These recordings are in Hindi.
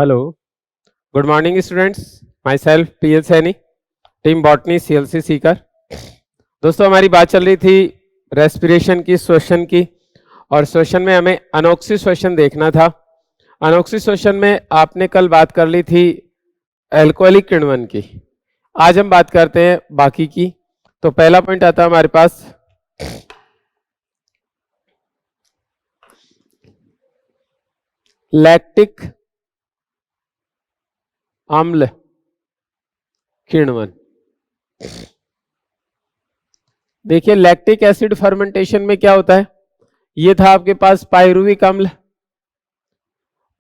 Hello, good morning students. My self PL Saini, team botany CLC Sikar. दोस्तों, हमारी बात चल रही थी रेस्पिरेशन की, श्वसन की, और श्वसन में हमें अनोक्सी श्वसन देखना था। अनोक्सी श्वसन में आपने कल बात कर ली थी एल्कोहलिक किण्वन की। आज हम बात करते हैं बाकी की। तो पहला पॉइंट आता है हमारे पास लैक्टिक अम्ल किण्वन। देखिए, लैक्टिक एसिड फर्मेंटेशन में क्या होता है, ये था आपके पास पायरुविक अम्ल।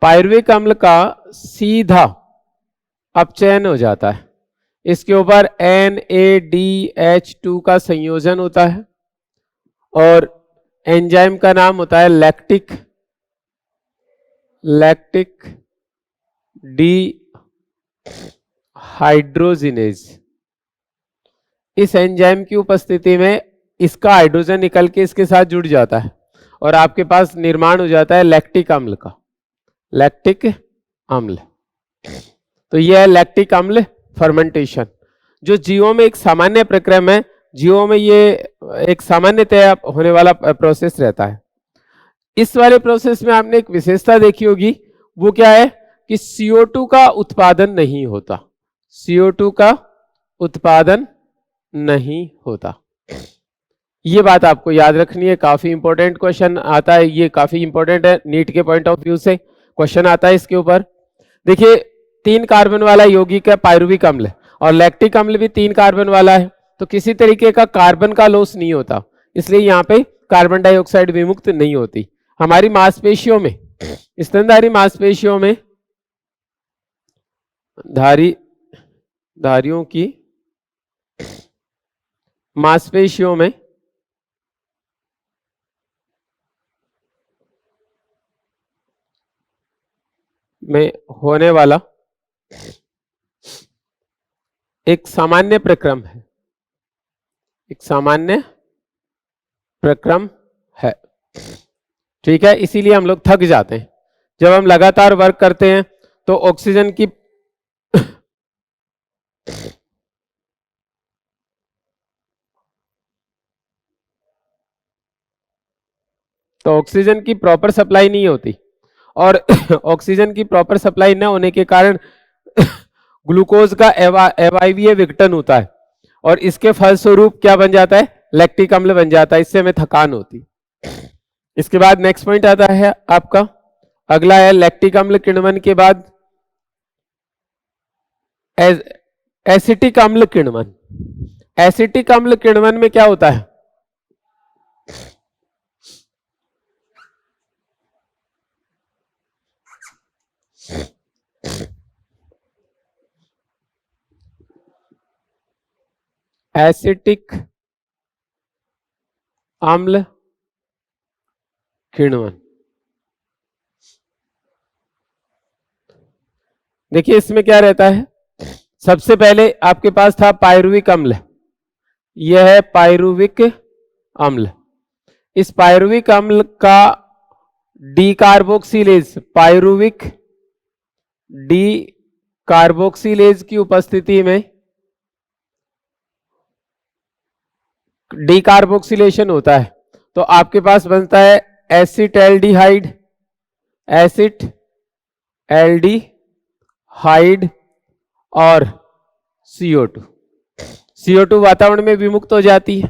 पायरुविक अम्ल का सीधा अपचयन हो जाता है, इसके ऊपर NADH2 का संयोजन होता है और एंजाइम का नाम होता है लैक्टिक डिहाइड्रोजिनेज। इस एंजाइम की उपस्थिति में इसका हाइड्रोजन निकल के इसके साथ जुड़ जाता है और आपके पास निर्माण हो जाता है लैक्टिक अम्ल का, लैक्टिक अम्ल। तो यह है लैक्टिक अम्ल फर्मेंटेशन, जो जीवों में एक सामान्य प्रक्रम है। जीवों में ये एक सामान्यतः होने वाला प्रोसेस रहता है। इस वाले प्रोसेस में आपने एक विशेषता देखी होगी, वो क्या है कि CO2 का उत्पादन नहीं होता। CO2 का उत्पादन नहीं होता, ये बात आपको याद रखनी है। काफी इंपॉर्टेंट क्वेश्चन आता है, ये काफी इंपॉर्टेंट है नीट के पॉइंट ऑफ व्यू से क्वेश्चन आता है इसके ऊपर। देखिए, 3 कार्बन वाला यौगिक है पायरुविक अम्ल, और लैक्टिक अम्ल भी 3 कार्बन वाला है, तो किसी तरीके का कार्बन का लॉस नहीं होता, इसलिए यहाँ पे कार्बन डाइऑक्साइड विमुक्त नहीं होती। हमारी मांसपेशियों में, स्तनधारी मांसपेशियों में, धारियों की मांसपेशियों में होने वाला एक सामान्य प्रक्रम है, एक सामान्य प्रक्रम है, ठीक है। इसीलिए हम लोग थक जाते हैं जब हम लगातार वर्क करते हैं। तो ऑक्सीजन की प्रॉपर सप्लाई नहीं होती, और ऑक्सीजन की प्रॉपर सप्लाई न होने के कारण ग्लूकोज का अवायवीय विघटन होता है, और इसके फलस्वरूप क्या बन जाता है, लैक्टिक अम्ल बन जाता है। इससे हमें थकान होती। इसके बाद नेक्स्ट पॉइंट आता है आपका, अगला है लैक्टिक अम्ल किण्वन के बाद एसिटिक अम्ल किण्वन। एसिटिक अम्ल किण्वन में क्या होता है, एसिटिक अम्ल किण्वन। देखिए, इसमें क्या रहता है, सबसे पहले आपके पास था पायरुविक अम्ल, यह है पायरुविक अम्ल। इस पायरुविक अम्ल का डीकार्बोक्सिलेज, पायरुविक डीकार्बोक्सिलेज की उपस्थिति में डीकार्बोक्सिलेशन होता है, तो आपके पास बनता है एसिटैल्डिहाइड, एसिटैल्डिहाइड और CO2। CO2 वातावरण में विमुक्त हो जाती है।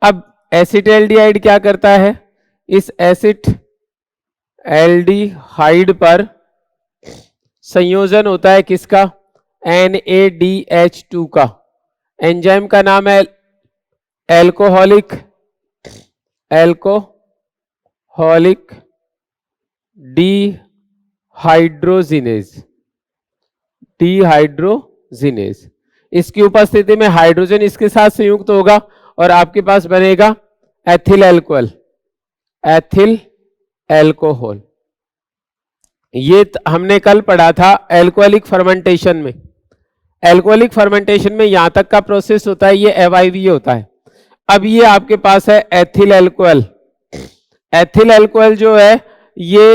अब एसिटैल्डिहाइड क्या करता है, इस एसिटैल्डिहाइड पर संयोजन होता है किसका, NADH2 का। एंजाइम का नाम है एल्कोहलिक डिहाइड्रोजिनेज। इसकी उपस्थिति में हाइड्रोजन इसके साथ संयुक्त होगा और आपके पास बनेगा एथिल एल्कोहल। ये हमने कल पढ़ा था एल्कोहलिक फर्मेंटेशन में। एल्कोहलिक फर्मेंटेशन में यहां तक का प्रोसेस होता है, ये अवायवीय होता है। अब ये आपके पास है एथिल एल्कोहल। एथिल एल्कोहल जो है, ये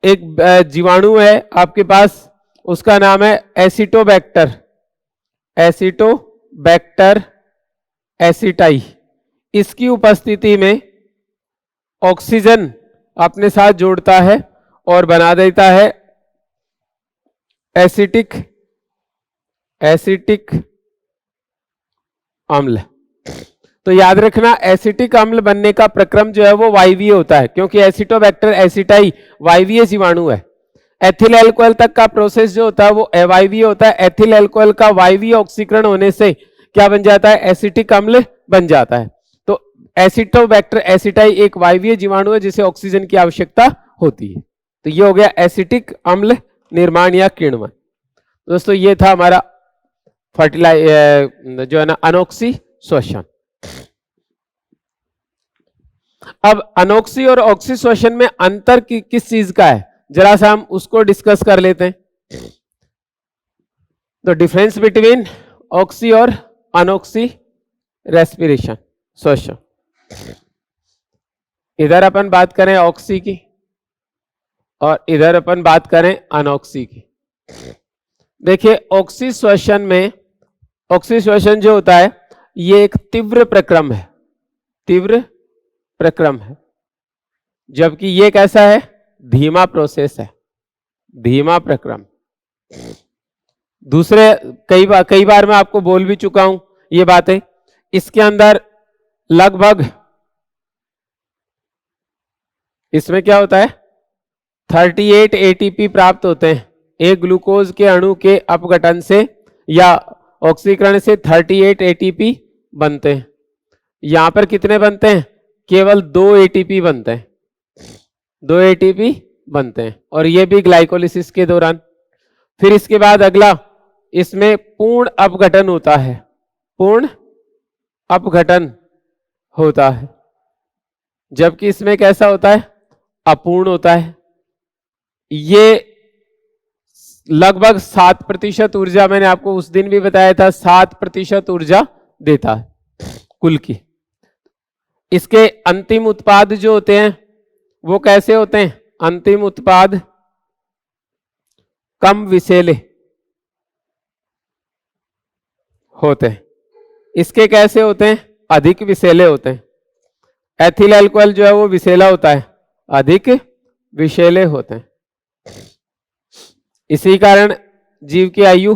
एक जीवाणु है आपके पास, उसका नाम है एसिटोबैक्टर, एसिटोबैक्टर एसिटाई। इसकी उपस्थिति में ऑक्सीजन अपने साथ जोड़ता है और बना देता है एसिटिक अम्ल। तो याद रखना, एसिटिक अम्ल बनने का प्रक्रम जो है वो वायवीय होता है, क्योंकि एसिटोबैक्टर एसिटाई वायवीय जीवाणु है। एथिल एल्कोहल तक का प्रोसेस जो होता है वो अवायवीय होता है। एथिल एल्कोहल का वायवीय ऑक्सीकरण होने से क्या बन जाता है? एसिटिक अम्ल बन जाता है। तो एसिटोबैक्टर एसिटाई एक वायवीय जीवाणु है जिसे ऑक्सीजन की आवश्यकता होती है। तो ये हो गया एसिटिक अम्ल निर्माण या किण्वन। दोस्तों ये था हमारा फर्टिलाइजर जो है ना, अनोक्सी श्वसन। अब अनोक्सी और ऑक्सी श्वसन में अंतर किस चीज का है, जरा सा हम उसको डिस्कस कर लेते हैं। तो डिफरेंस बिटवीन ऑक्सी और अनोक्सी रेस्पिरेशन, श्वसन। इधर अपन बात करें ऑक्सी की और इधर अपन बात करें अनोक्सी की। देखिए ऑक्सी श्वसन में, ऑक्सी श्वसन जो होता है ये एक तीव्र प्रक्रम है, तीव्र प्रक्रम है, जबकि ये कैसा है? धीमा प्रोसेस है, धीमा प्रक्रम। दूसरे कई बार मैं आपको बोल भी चुका हूं ये बातें। इसके अंदर लगभग, इसमें क्या होता है? 38 एटीपी प्राप्त होते हैं एक ग्लूकोज के अणु के अपघटन से या ऑक्सीकरण से 38 एटीपी बनते हैं। यहां पर कितने बनते हैं? केवल 2 एटीपी बनते हैं, 2 एटीपी बनते हैं, और ये भी ग्लाइकोलिसिस के दौरान। फिर इसके बाद अगला, इसमें पूर्ण अपघटन होता है, पूर्ण अपघटन होता है, जबकि इसमें कैसा होता है? अपूर्ण होता है। ये लगभग 7% ऊर्जा, मैंने आपको उस दिन भी बताया था, 7% ऊर्जा देता है कुल की। इसके अंतिम उत्पाद जो होते हैं वो कैसे होते हैं? अंतिम उत्पाद कम विषैले होते हैं। इसके कैसे होते हैं? अधिक विषैले होते हैं। एथिल अल्कोहल जो है वो विषैला होता है, अधिक विषैले होते हैं। इसी कारण जीव की आयु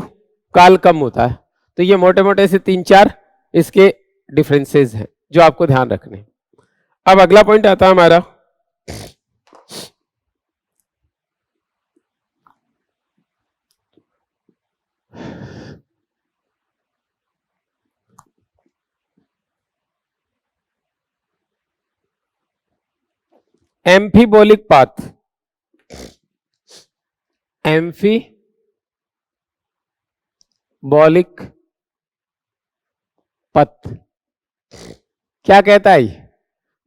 काल कम होता है। तो ये मोटे मोटे से 3-4 इसके डिफरेंसेस हैं जो आपको ध्यान रखने। अब अगला पॉइंट आता है हमारा एम्फीबोलिक पाथ। एम्फीबोलिक पथ क्या कहता है?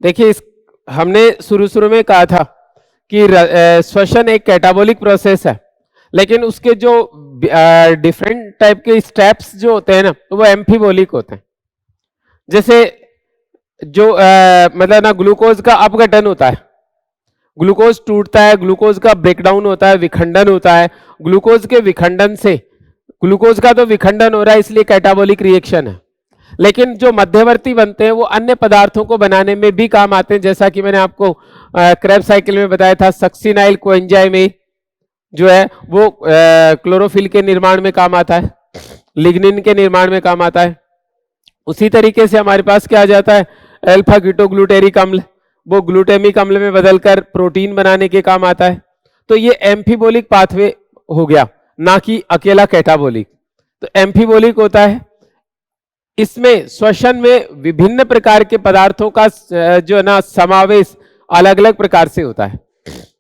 देखिए हमने शुरू में कहा था कि श्वसन एक कैटाबोलिक प्रोसेस है, लेकिन उसके जो डिफरेंट टाइप के स्टेप्स जो होते हैं ना, तो वो एम्फीबोलिक होते हैं। जैसे जो मतलब ना, ग्लूकोज का अपघटन होता है, ग्लूकोज टूटता है, ग्लूकोज का ब्रेकडाउन होता है, विखंडन होता है। ग्लूकोज के विखंडन से, ग्लूकोज का तो विखंडन हो रहा है इसलिए कैटाबोलिक रिएक्शन है, लेकिन जो मध्यवर्ती बनते हैं वो अन्य पदार्थों को बनाने में भी काम आते हैं। जैसा कि मैंने आपको क्रेब्स साइकिल में बताया था, सक्सिनाइल कोएंजाइम ए जो है वो क्लोरोफिल के निर्माण में काम आता है, लिग्निन के निर्माण में काम आता है। उसी तरीके से हमारे पास क्या आ जाता है? अल्फा कीटोग्लूटेरिक अम्ल, वो ग्लूटेमिक अम्ल में बदलकर प्रोटीन बनाने के काम आता है। तो ये एम्फीबोलिक पाथवे हो गया, ना कि अकेला कैटाबोलिक। तो एम्फीबोलिक होता है, इसमें श्वसन में विभिन्न प्रकार के पदार्थों का जो है ना समावेश अलग अलग प्रकार से होता है।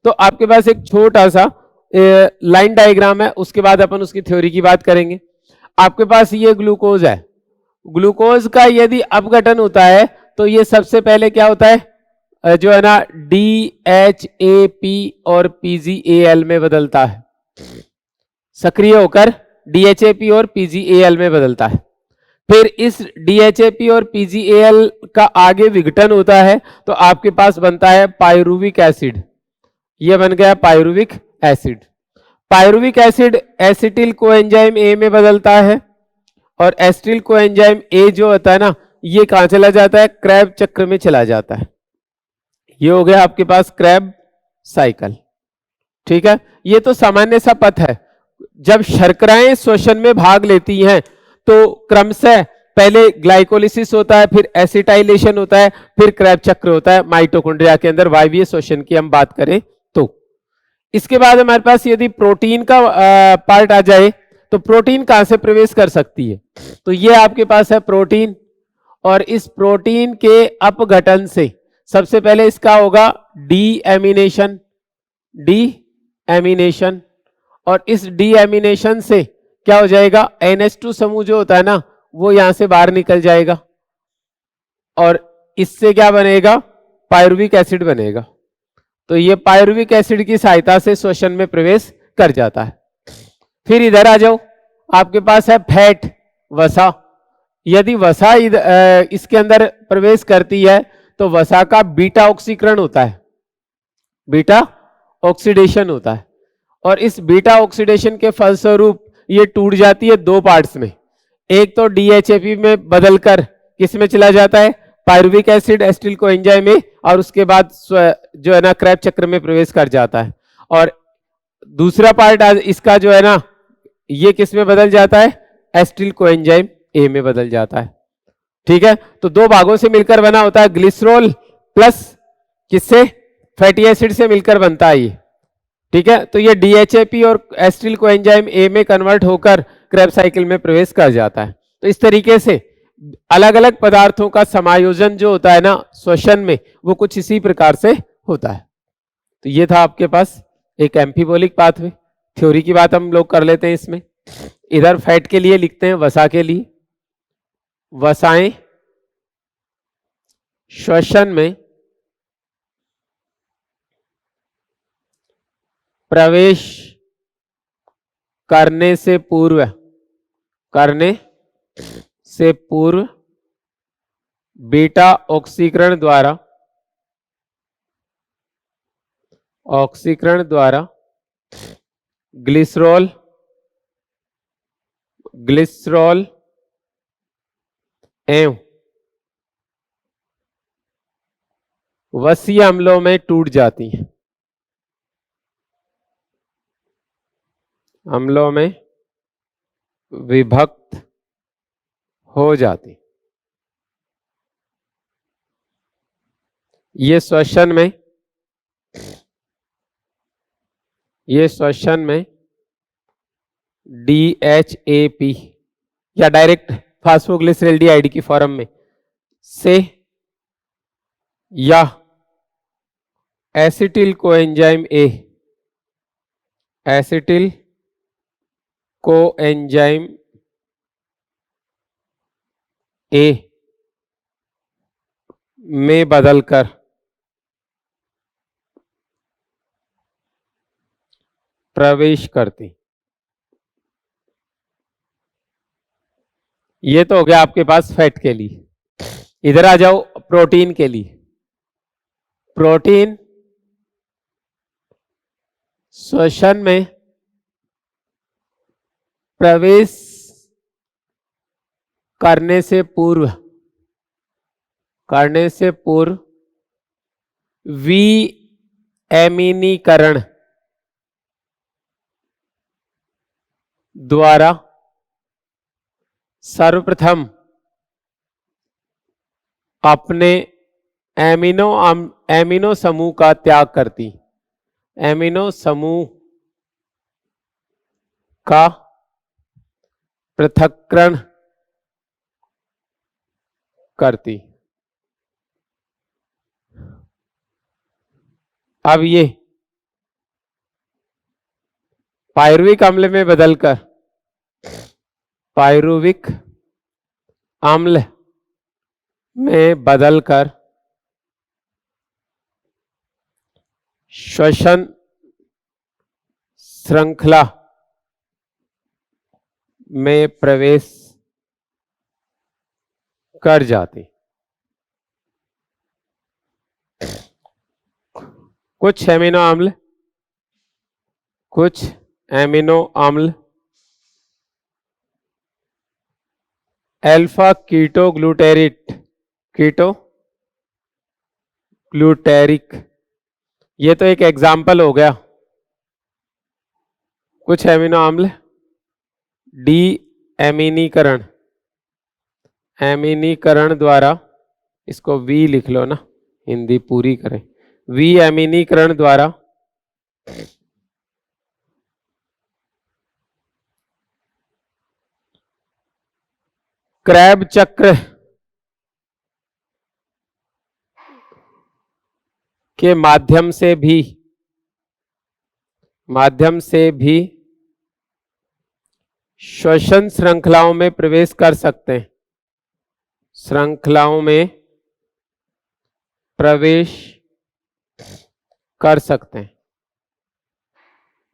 तो आपके पास एक छोटा सा लाइन डायग्राम है, उसके बाद अपन उसकी थ्योरी की बात करेंगे। आपके पास ये ग्लूकोज है, ग्लूकोज का यदि अपघटन होता है तो ये सबसे पहले क्या होता है? जो है ना DHAP और PgAl में बदलता है, सक्रिय होकर DHAP और PgAl में बदलता है। फिर इस DHAP और PgAl का आगे विघटन होता है तो आपके पास बनता है पायरुविक एसिड। ये बन गया pyruvic acid. Pyruvic acid acetyl coenzyme A में बदलता है, और एसिटिल कोएंजाइम ए जो होता है ना, ये कहां चला जाता है, क्रैब चक्र में चला जाता है। ये हो गया आपके पास क्रैब साइकिल। ठीक है, ये तो सामान्य सा पथ है। जब शर्कराएं श्वसन में भाग लेती हैं तो क्रमशः पहले ग्लाइकोलिसिस होता है, फिर एसिटाइलेशन होता है, फिर क्रैब चक्र होता है माइटोकॉन्ड्रिया के अंदर वायवीय श्वसन की हम बात करें तो। इसके बाद हमारे पास यदि प्रोटीन का पार्ट आ जाए तो प्रोटीन कहां से प्रवेश कर सकती है, तो ये आपके पास है प्रोटीन, और इस प्रोटीन के अपघटन से सबसे पहले इसका होगा डीएमिनेशन, डीएमिनेशन, और इस डीएमिनेशन से क्या हो जाएगा, NH2 समूह जो होता है ना, वो यहां से बाहर निकल जाएगा, और इससे क्या बनेगा, पायरुविक एसिड बनेगा। तो ये पायरुविक एसिड की सहायता से श्वसन में प्रवेश कर जाता है। फिर इधर आ जाओ, आपके पास है फैट, वसा। यदि वसा इसके अंदर प्रवेश करती है तो वसा का बीटा ऑक्सीकरण होता है, बीटा ऑक्सीडेशन होता है, और इस बीटा ऑक्सीडेशन के फलस्वरूप ये टूट जाती है दो पार्ट्स में। एक तो DHAP में बदलकर किस में चला जाता है, पायरुविक एसिड एसिटिल कोएंजाइम में, और उसके बाद जो है ना क्रैब चक्र में प्रवेश कर जाता है। और दूसरा पार्ट इसका जो है ना, ये किस में बदल जाता है, एसिटिल कोएंजाइम ए में बदल जाता है। ठीक है, तो दो भागों से मिलकर बना होता है, ग्लिसरॉल प्लस किससे, फैटी एसिड से मिलकर बनता है ये। ठीक है, तो ये DHAP और एसिटिल कोएंजाइम ए में कन्वर्ट होकर क्रैब साइकिल में प्रवेश कर जाता है। तो इस तरीके से अलग अलग पदार्थों का समायोजन जो होता है ना श्वसन में, वो कुछ इसी प्रकार से होता है। तो ये था आपके पास एक एम्फीबोलिक पाथवे। थ्योरी की बात हम लोग कर लेते हैं इसमें। इधर फैट के लिए लिखते हैं, वसा के लिए, वसाएं श्वसन में प्रवेश करने से पूर्व, करने से पूर्व बीटा ऑक्सीकरण द्वारा, ऑक्सीकरण द्वारा ग्लिसरॉल, ग्लिसरॉल एवं वसीय अम्लों में टूट जाती हैं, अम्लों में विभक्त हो जाती। ये श्वसन में, ये श्वसन में DHAP या डायरेक्ट फास्फोग्लिसरल्डिहाइड की फॉर्म में से या acetyl coenzyme A, acetyl coenzyme A में बदलकर प्रवेश करती। ये तो हो गया आपके पास फैट के लिए। इधर आ जाओ प्रोटीन के लिए। प्रोटीन श्वसन में प्रवेश करने से पूर्व, करने से पूर्व विएमिनीकरण द्वारा सर्वप्रथम अपने एमिनो समूह का त्याग करती, एमिनो समूह का पृथक्करण करती। अब ये पायरुविक अम्ल में बदलकर, पायरुविक अम्ल में बदलकर श्वसन श्रृंखला में प्रवेश कर जाती। कुछ एमिनो अम्ल कुछ एमिनो अम्ल अल्फा कीटो ग्लूटेरिक, ये तो एक एग्जाम्पल हो गया। कुछ एमिनो अम्ल डी एमीनीकरण द्वारा, इसको वी लिख लो ना, हिंदी पूरी करें, वी एमीनीकरण द्वारा क्रैब चक्र के माध्यम से भी श्वसन श्रृंखलाओं में प्रवेश कर सकते हैं, श्रृंखलाओं में प्रवेश कर सकते हैं।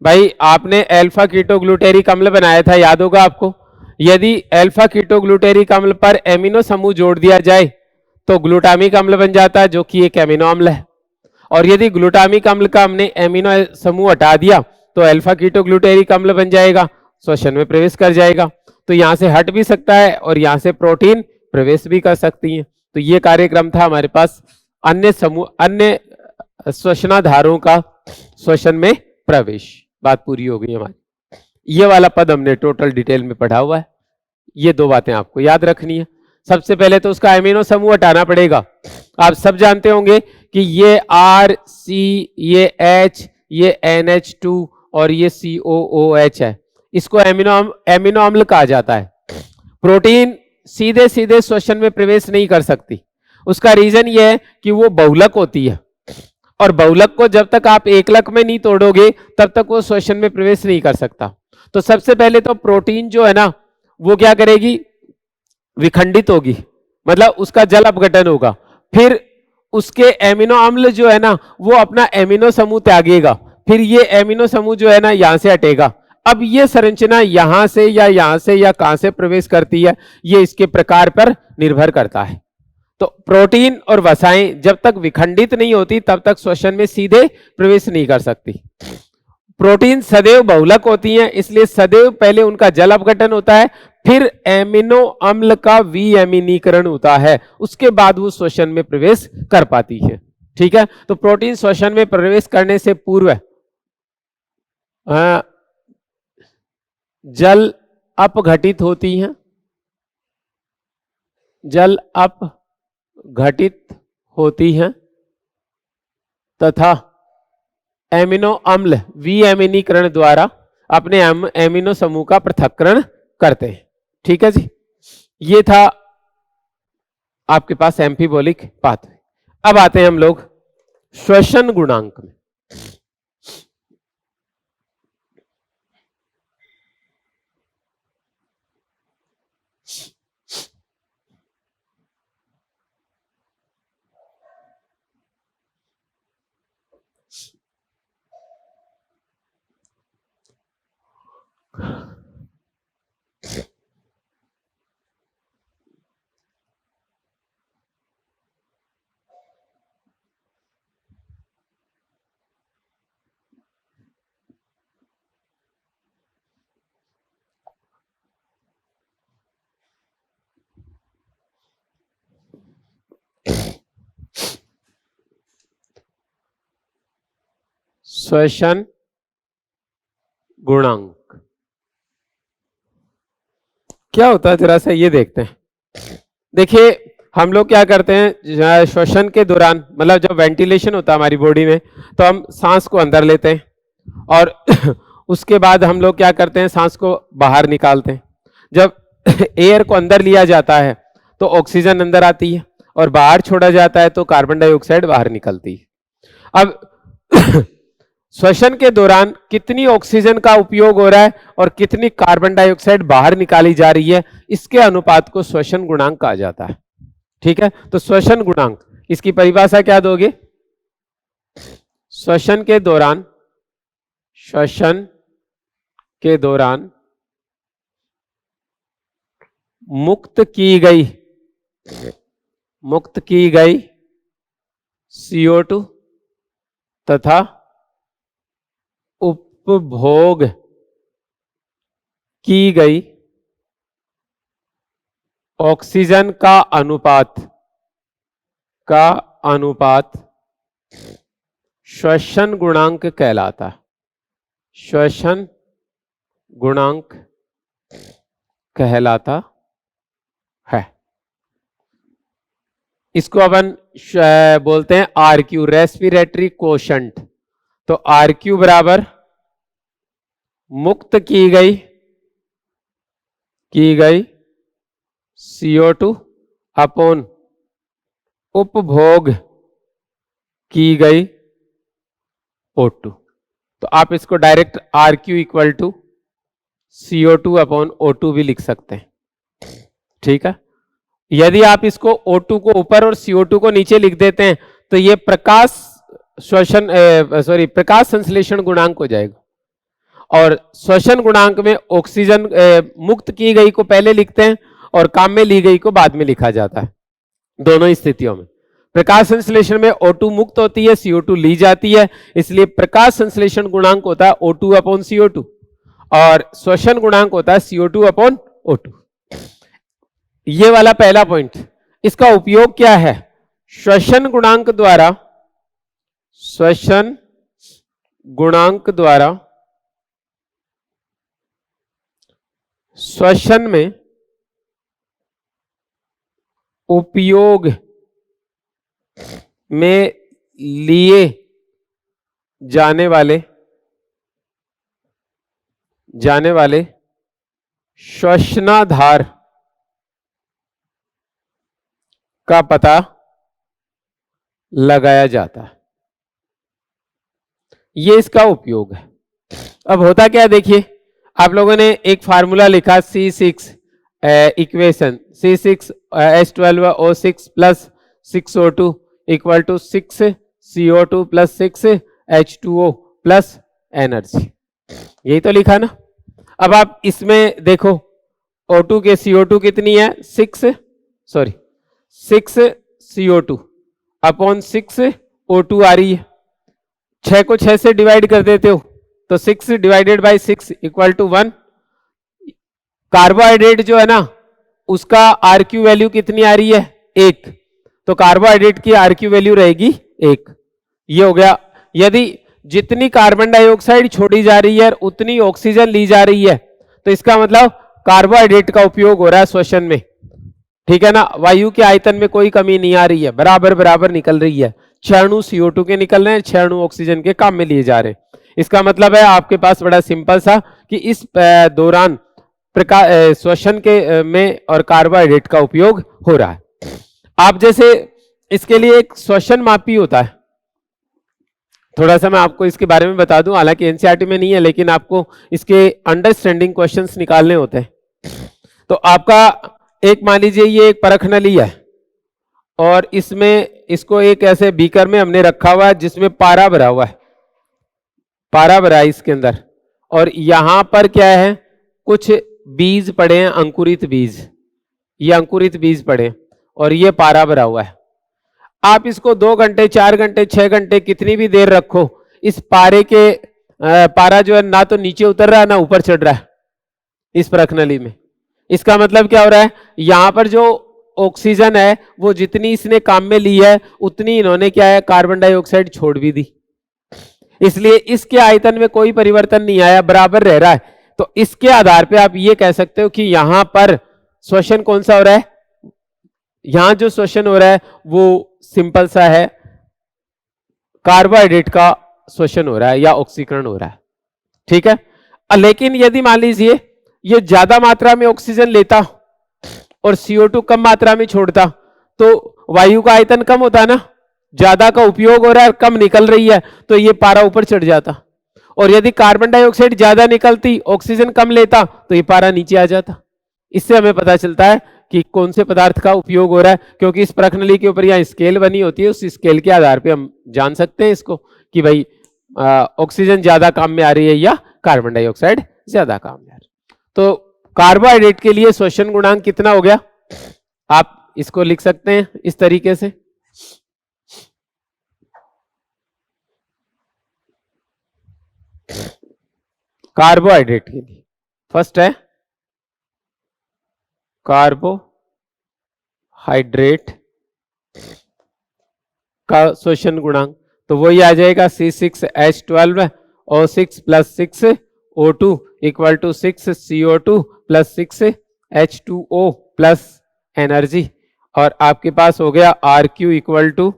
भाई आपने अल्फा कीटोग्लूटेरिक अम्ल बनाया था, याद होगा आपको। यदि अल्फा कीटोग्लूटेरिक अम्ल पर एमिनो समूह जोड़ दिया जाए तो ग्लूटामिक अम्ल बन जाता है, जो कि एक एमिनो अम्ल है। और यदि ग्लूटामिक अम्ल का हमने एमिनो समूह हटा दिया तो अल्फा कीटोग्लूटेरिक अम्ल बन जाएगा, श्वसन में प्रवेश कर जाएगा। तो यहां से हट भी सकता है और यहां से प्रोटीन प्रवेश भी कर सकती है। तो ये कार्यक्रम था हमारे पास अन्य श्वसनाधारों का श्वसन में प्रवेश। बात पूरी हो गई हमारी। ये वाला पद हमने टोटल डिटेल में पढ़ा हुआ है। ये दो बातें आपको याद रखनी है। सबसे पहले तो उसका एमिनो समूह हटाना पड़ेगा। आप सब जानते होंगे कि ये R C, ये H, ये NH2 और ये COOH है। इसको एमिनो अम्ल कहा जाता है। प्रोटीन सीधे सीधे श्वसन में प्रवेश नहीं कर सकती। उसका रीजन ये है कि वो बहुलक होती है, और बहुलक को जब तक आप एकलक में नहीं तोड़ोगे तब तक वो श्वसन में प्रवेश नहीं कर सकता। तो सबसे पहले तो प्रोटीन जो है ना, वो क्या करेगी, विखंडित होगी, मतलब उसका जल अपघटन होगा। फिर उसके एमिनो अम्ल जो है ना, वो अपना एमिनो समूह त्यागेगा। फिर ये एमिनो समूह जो है ना, यहां से हटेगा। अब ये संरचना यहां से या कहां से प्रवेश करती है, ये इसके प्रकार पर निर्भर करता है। तो प्रोटीन और वसाएं जब तक विखंडित नहीं होती तब तक श्वसन में सीधे प्रवेश नहीं कर सकती। प्रोटीन सदैव बहुलक होती हैं, इसलिए सदैव पहले उनका जल अपघटन होता है, फिर एमिनो अम्ल का विएमिनीकरण होता है, उसके बाद वो श्वसन में प्रवेश कर पाती है। ठीक है, तो प्रोटीन श्वसन में प्रवेश करने से पूर्व जल अपघटित होती हैं, जल अपघटित होती हैं तथा एमिनो अम्ल विएमिनीकरण द्वारा अपने एमिनो समूह का पृथक्करण करते हैं। ठीक है जी, ये था आपके पास एम्फीबोलिक पाथवे। अब आते हैं हम लोग श्वसन गुणांक में। श्वसन गुणांक क्या होता है, जरा सा ये देखते हैं। देखिए हम लोग क्या करते हैं, श्वसन के दौरान, मतलब जब वेंटिलेशन होता है हमारी बॉडी में, तो हम सांस को अंदर लेते हैं और उसके बाद हम लोग क्या करते हैं, सांस को बाहर निकालते हैं। जब एयर को अंदर लिया जाता है तो ऑक्सीजन अंदर आती है और बाहर छोड़ा जाता है तो कार्बन डाइऑक्साइड बाहर निकलती है। अब श्वसन के दौरान कितनी ऑक्सीजन का उपयोग हो रहा है और कितनी कार्बन डाइऑक्साइड बाहर निकाली जा रही है, इसके अनुपात को श्वसन गुणांक कहा जाता है। ठीक है, तो श्वसन गुणांक, इसकी परिभाषा क्या दोगे? श्वसन के दौरान मुक्त की गई CO2 तथा उपभोग की गई ऑक्सीजन का अनुपात श्वसन गुणांक कहलाता है। श्वसन गुणांक कहलाता है। इसको अपन बोलते हैं RQ, रेस्पिरेटरी कोशंट। तो RQ बराबर मुक्त की गई CO2 अपॉन उपभोग की गई O2। तो आप इसको direct RQ equal to CO2 upon O2 भी लिख सकते हैं। ठीक है, यदि आप इसको O2 को ऊपर और CO2 को नीचे लिख देते हैं तो ये प्रकाश संश्लेषण गुणांक हो जाएगा। और श्वसन गुणांक में ऑक्सीजन मुक्त की गई को पहले लिखते हैं और काम में ली गई को बाद में लिखा जाता है। दोनों स्थितियों में प्रकाश संश्लेषण में O2 मुक्त होती है, CO2 ली जाती है, इसलिए प्रकाश संश्लेषण गुणांक होता है O2 अपॉन CO2 और श्वसन गुणांक होता है CO2 अपॉन O2। ये वाला पहला पॉइंट। इसका उपयोग क्या है? श्वसन गुणांक द्वारा श्वसन में उपयोग में लिए जाने वाले श्वसनाधार का पता लगाया जाता है। ये इसका उपयोग है। अब होता क्या, देखिए आप लोगों ने एक फार्मूला लिखा C6 equation, C6H12O6 plus 6O2 equal to 6CO2 plus 6H2O plus energy, यही तो लिखा ना। अब आप इसमें देखो O2 के CO2 कितनी है, 6CO2 अपॉन 6O2 आ रही है। 6 को 6 से डिवाइड कर देते हो तो 6 divided by 6 equal to 1। Carbohydrate जो है ना उसका RQ वैल्यू कितनी आ रही है, 1, तो कार्बोहाइड्रेट की RQ वैल्यू रहेगी 1। ये हो गया। यदि जितनी कार्बन डाइऑक्साइड छोड़ी जा रही है उतनी ऑक्सीजन ली जा रही है तो इसका मतलब कार्बोहाइड्रेट का उपयोग हो रहा है श्वसन में। ठीक है ना, वायु के आयतन में कोई कमी नहीं आ रही है, बराबर बराबर निकल रही है। 6 अणु CO2 के निकल रहे हैं, 6 अणु ऑक्सीजन के काम में लिए जा रहे हैं। इसका मतलब है आपके पास बड़ा सिंपल सा कि इस दौरान श्वसन के में और कार्बोहाइड्रेट का उपयोग हो रहा है। आप जैसे इसके लिए एक श्वसन मापी होता है, थोड़ा सा मैं आपको इसके बारे में बता दूं, हालांकि एनसीईआरटी में नहीं है लेकिन आपको इसके अंडरस्टैंडिंग क्वेश्चंस निकालने होते हैं। तो आपका एक मान लीजिए ये एक परख नली है और इसको एक ऐसे बीकर में हमने रखा हुआ है जिसमें पारा भरा हुआ है, पारा भरा है इसके अंदर, और यहां पर क्या है, कुछ बीज पड़े हैं, अंकुरित बीज, ये अंकुरित बीज पड़े और ये पारा भरा हुआ है। आप इसको 2 घंटे 4 घंटे 6 घंटे कितनी भी देर रखो, इस पारे के पारा जो है ना तो नीचे उतर रहा है ना ऊपर चढ़ रहा है इस परख नली में। इसका मतलब क्या हो रहा है, यहां पर जो ऑक्सीजन है वो जितनी इसने काम में ली है उतनी इन्होंने क्या है, कार्बन डाइऑक्साइड छोड़ भी दी, इसलिए इसके आयतन में कोई परिवर्तन नहीं आया, बराबर रह रहा है। तो इसके आधार पे आप ये कह सकते हो कि यहां पर श्वसन कौन सा हो रहा है, यहां जो श्वसन हो रहा है वो सिंपल सा है, कार्बोहाइड्रेट का श्वसन हो रहा है या ऑक्सीकरण हो रहा है। ठीक है, लेकिन यदि मान लीजिए ये ज्यादा मात्रा में ऑक्सीजन लेता और CO2 कम मात्रा में छोड़ता तो वायु का आयतन कम होता ना, ज्यादा का उपयोग हो रहा है कम निकल रही है तो ये पारा ऊपर चढ़ जाता, और यदि कार्बन डाइऑक्साइड ज्यादा निकलती ऑक्सीजन कम लेता तो ये पारा नीचे आ जाता। इससे हमें पता चलता है कि कौन से पदार्थ का उपयोग हो रहा है, क्योंकि इस परख नली के ऊपर यहाँ स्केल बनी होती है, उस स्केल के आधार पे हम जान सकते हैं इसको कि भाई ऑक्सीजन ज्यादा काम में आ रही है या कार्बन डाइऑक्साइड ज्यादा काम में आ रही है। तो कार्बोहाइड्रेट के लिए श्वसन गुणांक कितना हो गया, आप इसको लिख सकते हैं इस तरीके से, कार्बोहाइड्रेट के लिए फर्स्ट है कार्बोहाइड्रेट का शोषण गुणांक, तो वही आ जाएगा C6H12 O6 plus 6O2 equal to 6CO2 plus 6H2O plus energy, और आपके पास हो गया RQ equal to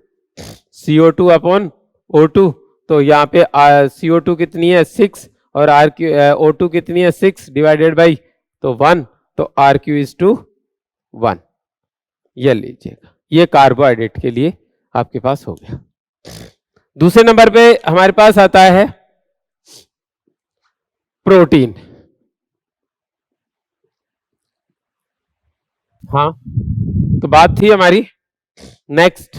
CO2 upon O2, तो यहाँ पे CO2 कितनी है 6 और RQ O2 कितनी है 6 डिवाइडेड बाई तो 1, तो RQ इज टू 1। ये लीजिएगा, ये कार्बोहाइड्रेट के लिए आपके पास हो गया। दूसरे नंबर पे हमारे पास आता है प्रोटीन। हाँ, तो बात थी हमारी नेक्स्ट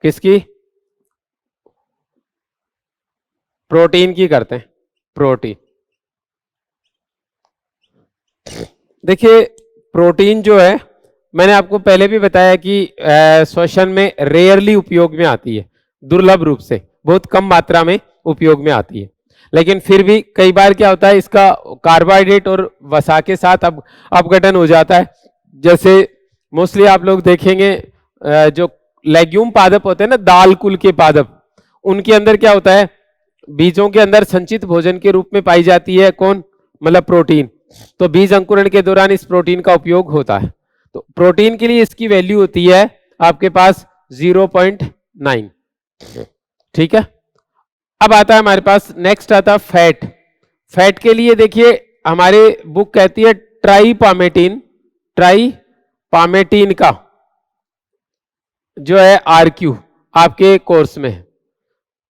किसकी, प्रोटीन की करते हैं। प्रोटीन देखिए, प्रोटीन जो है मैंने आपको पहले भी बताया कि श्वसन में रेयरली उपयोग में आती है, दुर्लभ रूप से, बहुत कम मात्रा में उपयोग में आती है, लेकिन फिर भी कई बार क्या होता है इसका कार्बोहाइड्रेट और वसा के साथ अपघटन हो जाता है। जैसे मोस्टली आप लोग देखेंगे जो लेग्यूम पादप होते हैं ना, दाल कुल के पादप, उनके अंदर क्या होता है, बीजों के अंदर संचित भोजन के रूप में पाई जाती है कौन, मतलब प्रोटीन। तो बीज अंकुरण के दौरान इस प्रोटीन का उपयोग होता है। तो प्रोटीन के लिए इसकी वैल्यू होती है आपके पास 0.9, ठीक है। अब आता है हमारे पास नेक्स्ट आता है फैट। फैट के लिए देखिए हमारे बुक कहती है ट्राइपामेटिन, ट्राइपामेटिन का जो है RQ आपके कोर्स में,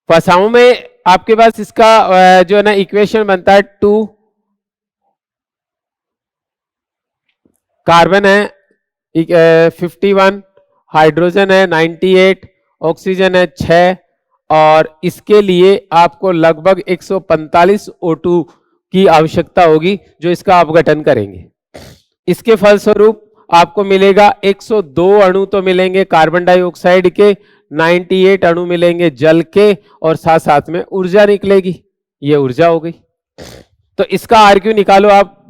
वसाओं में आपके पास इसका जो है ना इक्वेशन बनता है 2 कार्बन है 51, हाइड्रोजन है 98, ऑक्सीजन है 6, और इसके लिए आपको लगभग 145 O2 की आवश्यकता होगी जो इसका अपघटन करेंगे। इसके फलस्वरूप आपको मिलेगा 102 अणु तो मिलेंगे कार्बन डाइऑक्साइड के, 98 अणु मिलेंगे जल के, और साथ साथ में ऊर्जा निकलेगी, ये ऊर्जा हो गई। तो इसका RQ निकालो आप,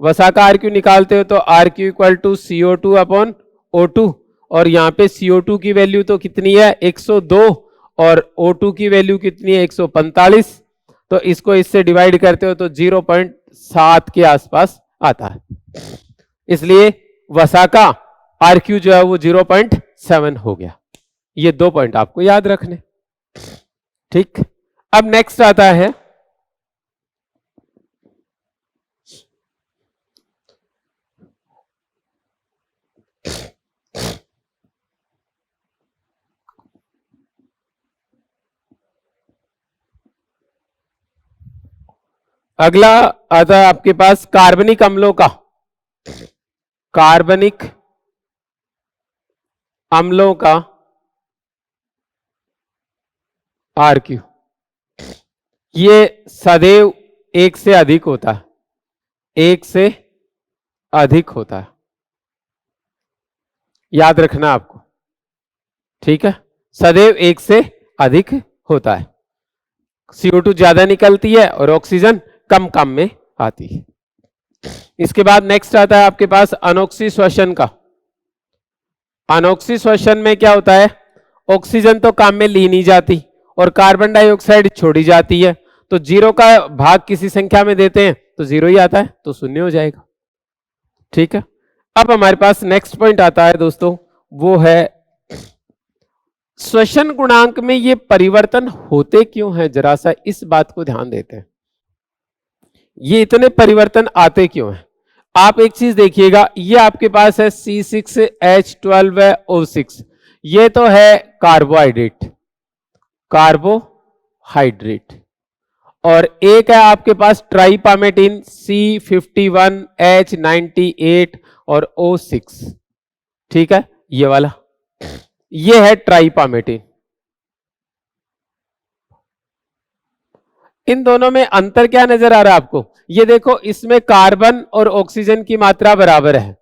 वसा का RQ निकालते हो तो RQ equal to CO2 upon O2, और यहाँ पे CO2 की वैल्यू तो कितनी है 102 और O2 की वैल्यू कितनी है 145, तो इसको इससे डिवाइड करते हो तो 0.7 के आसपास आता है, इसलिए वसा का RQ जो है वो 0.7 हो गया। ये 2 पॉइंट आपको याद रखने, ठीक। अब नेक्स्ट आता है अगला आता है आपके पास कार्बनिक अम्लों का, कार्बनिक अम्लों का RQ, ये सदैव 1 से अधिक होता है, 1 से अधिक होता है, याद रखना आपको, ठीक है। सदैव 1 से अधिक होता है, CO2 ज्यादा निकलती है और ऑक्सीजन कम काम में आती है। इसके बाद नेक्स्ट आता है आपके पास अनोक्सी श्वसन का। अनोक्सी श्वसन में क्या होता है, ऑक्सीजन तो काम में ली नहीं जाती और कार्बन डाइऑक्साइड छोड़ी जाती है, तो 0 का भाग किसी संख्या में देते हैं तो 0 ही आता है, तो 0 हो जाएगा, ठीक है। अब हमारे पास नेक्स्ट पॉइंट आता है दोस्तों, वो है श्वसन गुणांक में ये परिवर्तन होते क्यों हैं, जरा सा इस बात को ध्यान देते हैं, ये इतने परिवर्तन आते क्यों हैं। आप एक चीज देखिएगा, ये आपके पास है C6H12O6, ये तो है कार्बोहाइड्रेट, कार्बोहाइड्रेट, और एक है आपके पास ट्राइपामेटिन C51H98 और O6, ठीक है, ये वाला, ये है ट्राइपामेटिन। इन दोनों में अंतर क्या नजर आ रहा है आपको, ये देखो इसमें कार्बन और ऑक्सीजन की मात्रा बराबर है,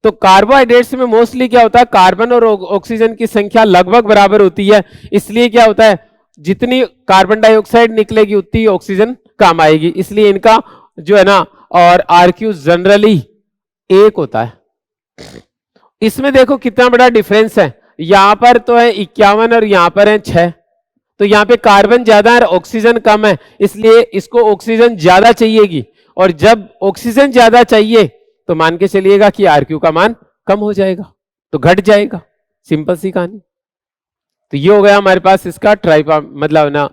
तो कार्बोहाइड्रेट्स में मोस्टली क्या होता है, कार्बन और ऑक्सीजन की संख्या लगभग बराबर होती है, इसलिए क्या होता है जितनी कार्बन डाइऑक्साइड निकलेगी उतनी ऑक्सीजन कम आएगी, इसलिए इनका जो है ना, और RQ जनरली 1 होता है। इसमें देखो कितना बड़ा डिफरेंस है, यहां पर तो है 51 और यहां पर है 6, तो यहां पे कार्बन ज्यादा है और ऑक्सीजन कम है, इसलिए इसको ऑक्सीजन ज्यादा चाहिएगी, और जब ऑक्सीजन ज्यादा चाहिए तो मान के चलिएगा कि RQ का मान कम हो जाएगा, तो घट जाएगा, सिंपल सी कहानी। तो ये हो गया हमारे पास इसका मतलब ना,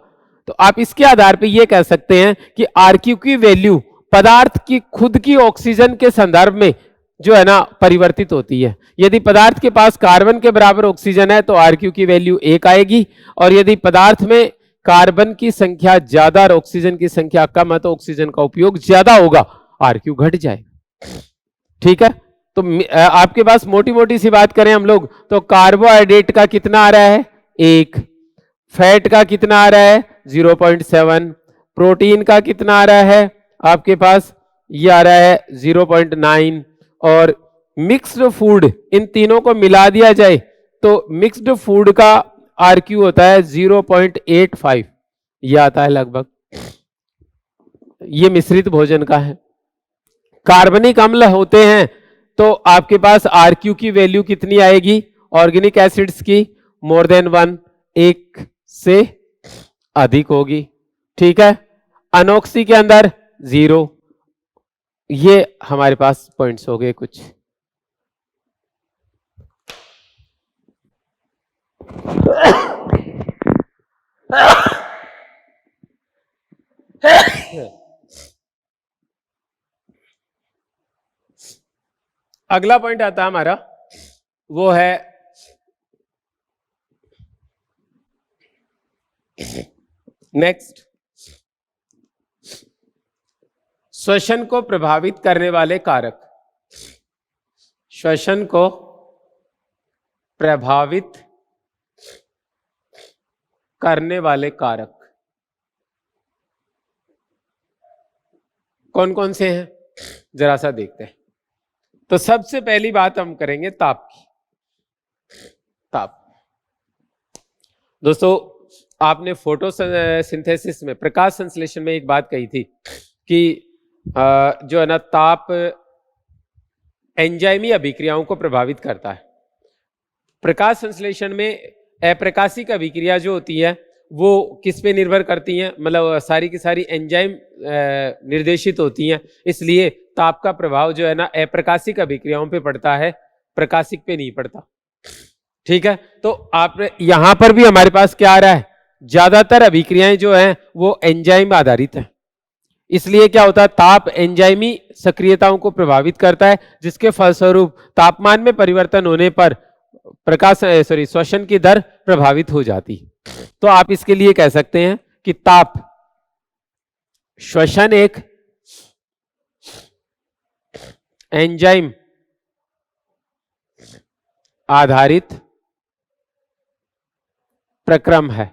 तो आप इसके आधार पे ये कह सकते हैं कि RQ की वैल्यू पदार्थ की खुद की ऑक्सीजन के संदर्भ में जो है ना परिवर्तित होती है। यदि पदार्थ के पास कार्बन के बराबर ऑक्सीजन है तो RQ की वैल्यू 1 आएगी, और यदि पदार्थ में कार्बन की संख्या ज्यादा और ऑक्सीजन की संख्या कम है तो ऑक्सीजन का उपयोग ज्यादा होगा, RQ घट जाएगा। ठीक है, तो आपके पास मोटी मोटी सी बात करें हम लोग तो कार्बोहाइड्रेट का कितना आ रहा है 1, फैट का कितना आ रहा है 0.7, प्रोटीन का कितना आ रहा है आपके पास, ये आ रहा है 0.9, और मिक्स्ड फूड इन तीनों को मिला दिया जाए तो मिक्स्ड फूड का RQ होता है 0.85, ये आता है लगभग, ये मिश्रित भोजन का है। कार्बनिक अम्ल होते हैं तो आपके पास RQ की वैल्यू कितनी आएगी ऑर्गेनिक एसिड्स की, मोर देन 1, 1 से अधिक होगी। ठीक है, अनोक्सी के अंदर 0। ये हमारे पास पॉइंट्स हो गए कुछ। अगला पॉइंट आता है हमारा, वो है नेक्स्ट, श्वसन को प्रभावित करने वाले कारक। श्वसन को प्रभावित करने वाले कारक कौन कौन से हैं, जरा सा देखते हैं। तो सबसे पहली बात हम करेंगे ताप की। ताप, दोस्तों आपने फोटोसिंथेसिस में, प्रकाश संश्लेषण में एक बात कही थी कि जो है ना ताप एंजाइमी अभिक्रियाओं को प्रभावित करता है। प्रकाश संश्लेषण में अप्रकाशिक अभिक्रिया जो होती है वो किस पे निर्भर करती हैं, मतलब सारी की सारी एंजाइम निर्देशित होती हैं, इसलिए ताप का प्रभाव जो है ना अप्रकाशिक अभिक्रियाओं पे पड़ता है, प्रकाशिक पे नहीं पड़ता। ठीक है, तो आप यहां पर भी हमारे पास क्या आ रहा है, ज्यादातर अभिक्रियाएं जो हैं वो एंजाइम आधारित हैं, इसलिए क्या होता है ताप एंजाइमी सक्रियताओं को प्रभावित करता है, जिसके फलस्वरूप तापमान में परिवर्तन होने पर श्वसन की दर प्रभावित हो जाती है। तो आप इसके लिए कह सकते हैं कि ताप श्वसन एक एंजाइम आधारित प्रक्रम है,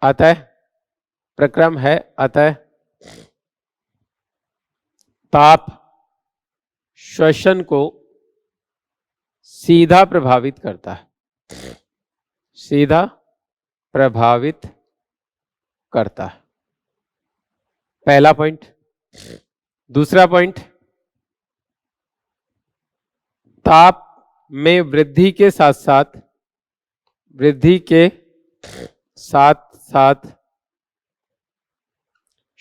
अतः प्रक्रम है, अतः ताप श्वसन को सीधा प्रभावित करता है, सीधा प्रभावित करता है। पहला पॉइंट। दूसरा पॉइंट, ताप में वृद्धि के साथ साथ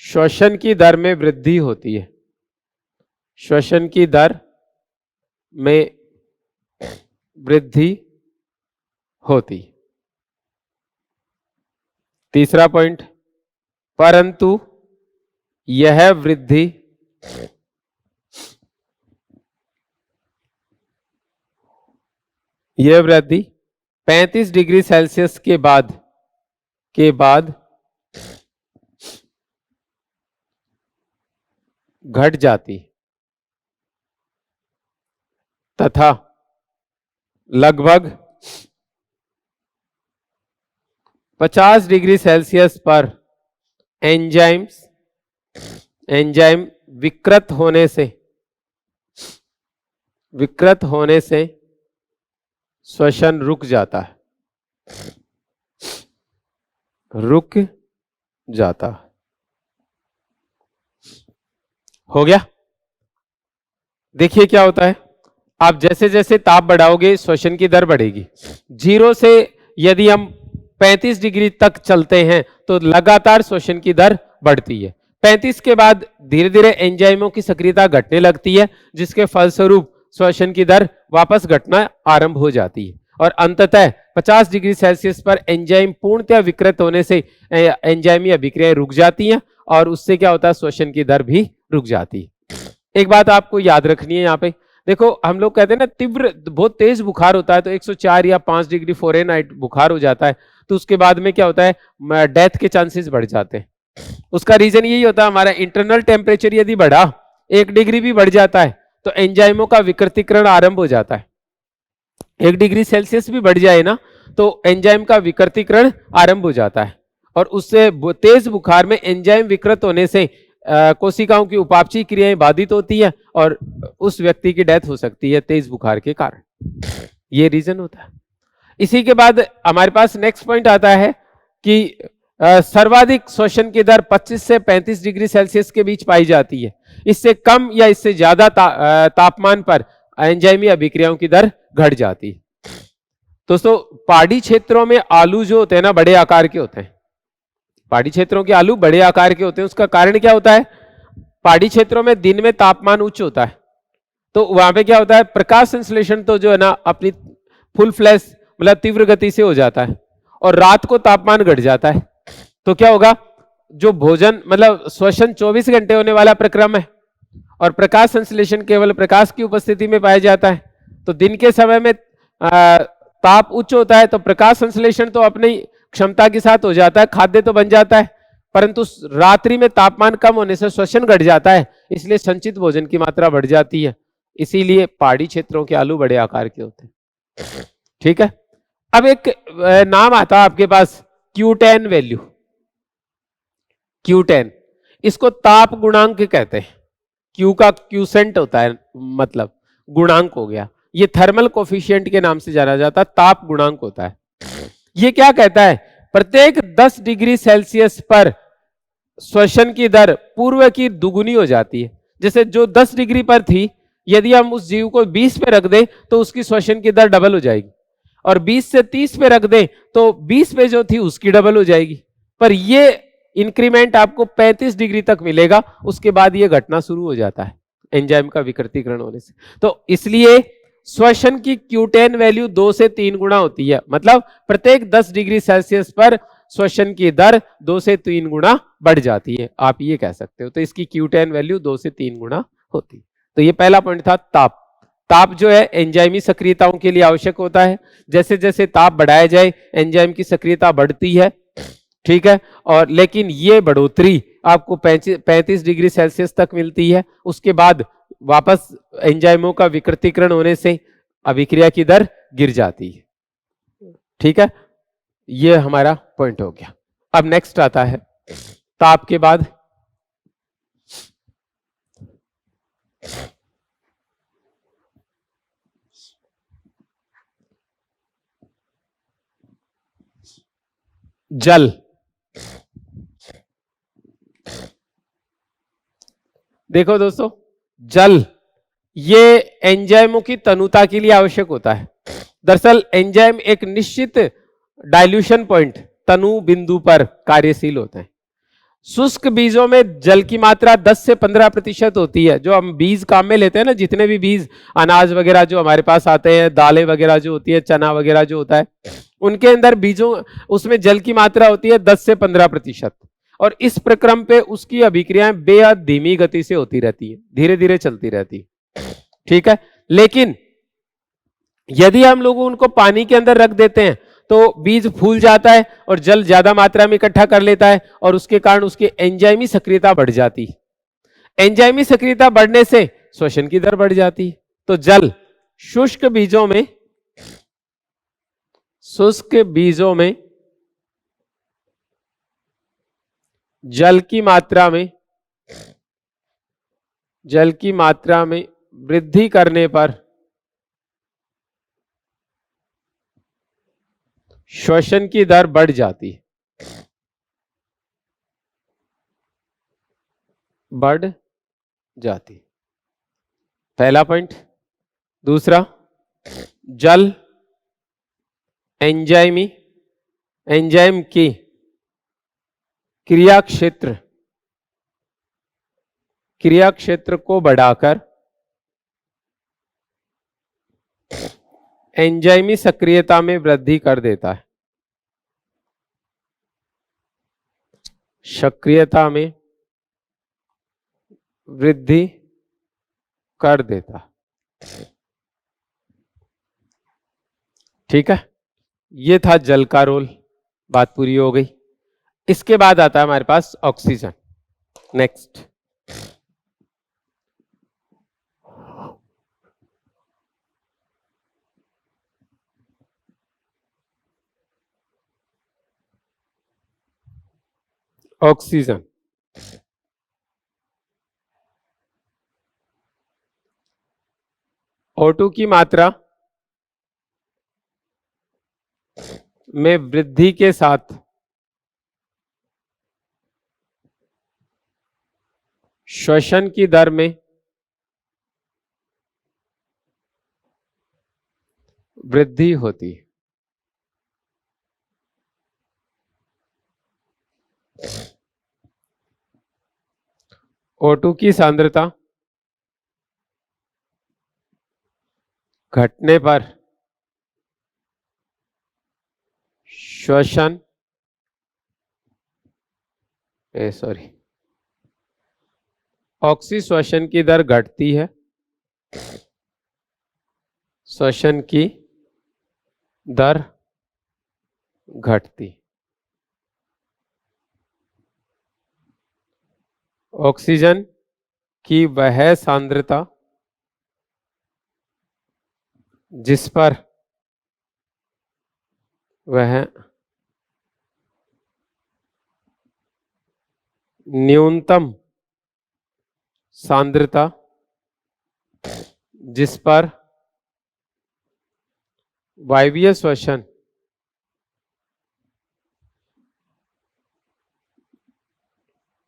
श्वसन की दर में वृद्धि होती है, श्वसन की दर में वृद्धि होती। तीसरा पॉइंट, परंतु यह वृद्धि यह वृद्धि 35 डिग्री सेल्सियस के बाद घट जाती तथा लगभग 50 डिग्री सेल्सियस पर एंजाइम विकृत होने से श्वसन रुक जाता है, रुक जाता है। हो गया। देखिए क्या होता है, आप जैसे जैसे ताप बढ़ाओगे श्वसन की दर बढ़ेगी। 0 से यदि हम 35 डिग्री तक चलते हैं तो लगातार श्वसन की दर बढ़ती है। 35 के बाद धीरे धीरे एंजाइमों की सक्रियता घटने लगती है, जिसके फलस्वरूप श्वसन की दर वापस घटना आरंभ हो जाती है और अंततः 50 डिग्री सेल्सियस पर एंजाइम पूर्णतः विकृत होने से एंजाइमी अभिक्रियाएं रुक जाती हैं और उससे क्या होता है, श्वसन की दर भी रुक जाती है। एक बात आपको याद रखनी है यहाँ पे, देखो हम लोग कहते हैं ना तीव्र बहुत तेज बुखार होता है तो 104 या 5 डिग्री फ़ारेनहाइट बुखार हो जाता है, तो उसके बाद में क्या होता है, डेथ के चांसेस बढ़ जाते हैं। उसका रीजन यही होता है, हमारा इंटरनल टेम्परेचर यदि बढ़ा 1 डिग्री भी बढ़ जाता है तो एंजाइमों का विकृतीकरण आरंभ हो जाता है। 1 डिग्री सेल्सियस भी बढ़ जाए ना तो एंजाइम का विकृतीकरण आरंभ हो जाता है और उससे तेज बुखार में एंजाइम विकृत होने से कोशिकाओं की उपापचयी क्रियाएं बाधित होती है और उस व्यक्ति की डेथ हो सकती है तेज बुखार के कारण। ये रीजन होता है। इसी के बाद हमारे पास नेक्स्ट पॉइंट आता है कि सर्वाधिक श्वसन की दर 25 से 35 डिग्री सेल्सियस के बीच पाई जाती है। इससे कम या इससे ज्यादा तापमान पर एंजाइमी अभिक्रियाओं की दर घट जाती है। दोस्तों पहाड़ी क्षेत्रों में आलू जो होते हैं ना बड़े आकार के होते हैं, पहाड़ी क्षेत्रों के आलू बड़े आकार के होते हैं। उसका कारण क्या होता है, पहाड़ी क्षेत्रों में दिन में तापमान उच्च होता है तो वहां पे क्या होता है, प्रकाश संश्लेषण तो जो है ना अपनी फुल फ्लैश मतलब तीव्र गति से हो जाता है और रात को तापमान घट जाता है। तो क्या होगा, जो भोजन मतलब श्वसन 24 घंटे होने वाला प्रक्रम है और प्रकाश संश्लेषण केवल प्रकाश की उपस्थिति में पाया जाता है, तो दिन के समय में ताप उच्च होता है तो प्रकाश संश्लेषण तो अपनी क्षमता के साथ हो जाता है, खाद्य तो बन जाता है, परंतु रात्रि में तापमान कम होने से श्वसन घट जाता है, इसलिए संचित भोजन की मात्रा बढ़ जाती है। इसीलिए पहाड़ी क्षेत्रों के आलू बड़े आकार के होते हैं। ठीक है, अब एक नाम आता है आपके पास Q10 वैल्यू। Q10 इसको ताप गुणांक कहते हैं। Q का क्यूसेंट होता है, मतलब गुणांक हो गया। ये थर्मल कोफिशिएंट के नाम से जाना जाता है, ताप गुणांक होता है। ये क्या कहता है, प्रत्येक 10 डिग्री सेल्सियस पर श्वसन की दर पूर्व की दुगुनी हो जाती है। जैसे जो 10 डिग्री पर थी, यदि हम उस जीव को 20 पे रख दें तो उसकी श्वसन की दर डबल हो जाएगी और 20 से 30 पे रख दें तो 20 पे जो थी उसकी डबल हो जाएगी। पर ये इंक्रीमेंट आपको 35 डिग्री तक मिलेगा, उसके बाद ये घटना शुरू हो जाता है एंजाइम का विकृतीकरण होने से। तो इसलिए श्वसन की Q10 वैल्यू 2 से 3 गुना होती है, मतलब प्रत्येक 10 डिग्री सेल्सियस पर श्वसन की दर 2 से 3 गुना बढ़ जाती है, आप ये कह सकते हो। तो इसकी Q10 वैल्यू 2 से 3 गुना होती है। तो ये पहला पॉइंट था ताप। ताप जो है एंजाइमी सक्रियताओं के लिए आवश्यक होता है। जैसे जैसे ताप बढ़ाया जाए एंजाइम की सक्रियता बढ़ती है, ठीक है, और लेकिन ये बढ़ोतरी आपको 35 डिग्री सेल्सियस तक मिलती है। उसके बाद वापस एंजाइमों का विकृतीकरण होने से अभिक्रिया की दर गिर जाती है। ठीक है, ये हमारा पॉइंट हो गया। अब नेक्स्ट आता है ताप के बाद जल। देखो दोस्तों, जल ये एंजाइमों की तनुता के लिए आवश्यक होता है। दरअसल एंजाइम एक निश्चित डाइल्यूशन पॉइंट तनु बिंदु पर कार्यशील होते हैं। शुष्क बीजों में जल की मात्रा 10 से 15% होती है। जो हम बीज काम में लेते हैं ना, जितने भी बीज अनाज वगैरह जो हमारे पास आते हैं, दालें वगैरह जो होती है, चना वगैरह जो होता है, उनके अंदर बीजों उसमें जल की मात्रा होती है 10 से 15%। और इस प्रक्रम पे उसकी अभिक्रियाएं बेहद धीमी गति से होती रहती है, धीरे धीरे चलती रहती है। ठीक है, लेकिन यदि हम लोग उनको पानी के अंदर रख देते हैं तो बीज फूल जाता है और जल ज्यादा मात्रा में इकट्ठा कर लेता है और उसके कारण उसकी एंजाइमी सक्रियता बढ़ जाती है। एंजाइमी सक्रियता बढ़ने से श्वसन की दर बढ़ जाती है। तो जल शुष्क बीजों में जल की मात्रा में वृद्धि करने पर श्वसन की दर बढ़ जाती है। बढ़ जाती। पहला पॉइंट। दूसरा, जल एंजाइमी एंजाइम की क्रिया क्षेत्र को बढ़ाकर एंजाइमी सक्रियता में वृद्धि कर देता है। सक्रियता में वृद्धि कर देता। ठीक है, ये था जल का रोल, बात पूरी हो गई। इसके बाद आता है हमारे पास ऑक्सीजन। Next, oxygen. O2 की मात्रा में वृद्धि के साथ श्वसन की दर में वृद्धि होती है। O2 की सांद्रता घटने पर श्वसन ऑक्सीश्वसन की दर घटती है, श्वसन की दर घटती। ऑक्सीजन की वह सांद्रता जिस पर वह न्यूनतम सांद्रता जिस पर वायवीय श्वसन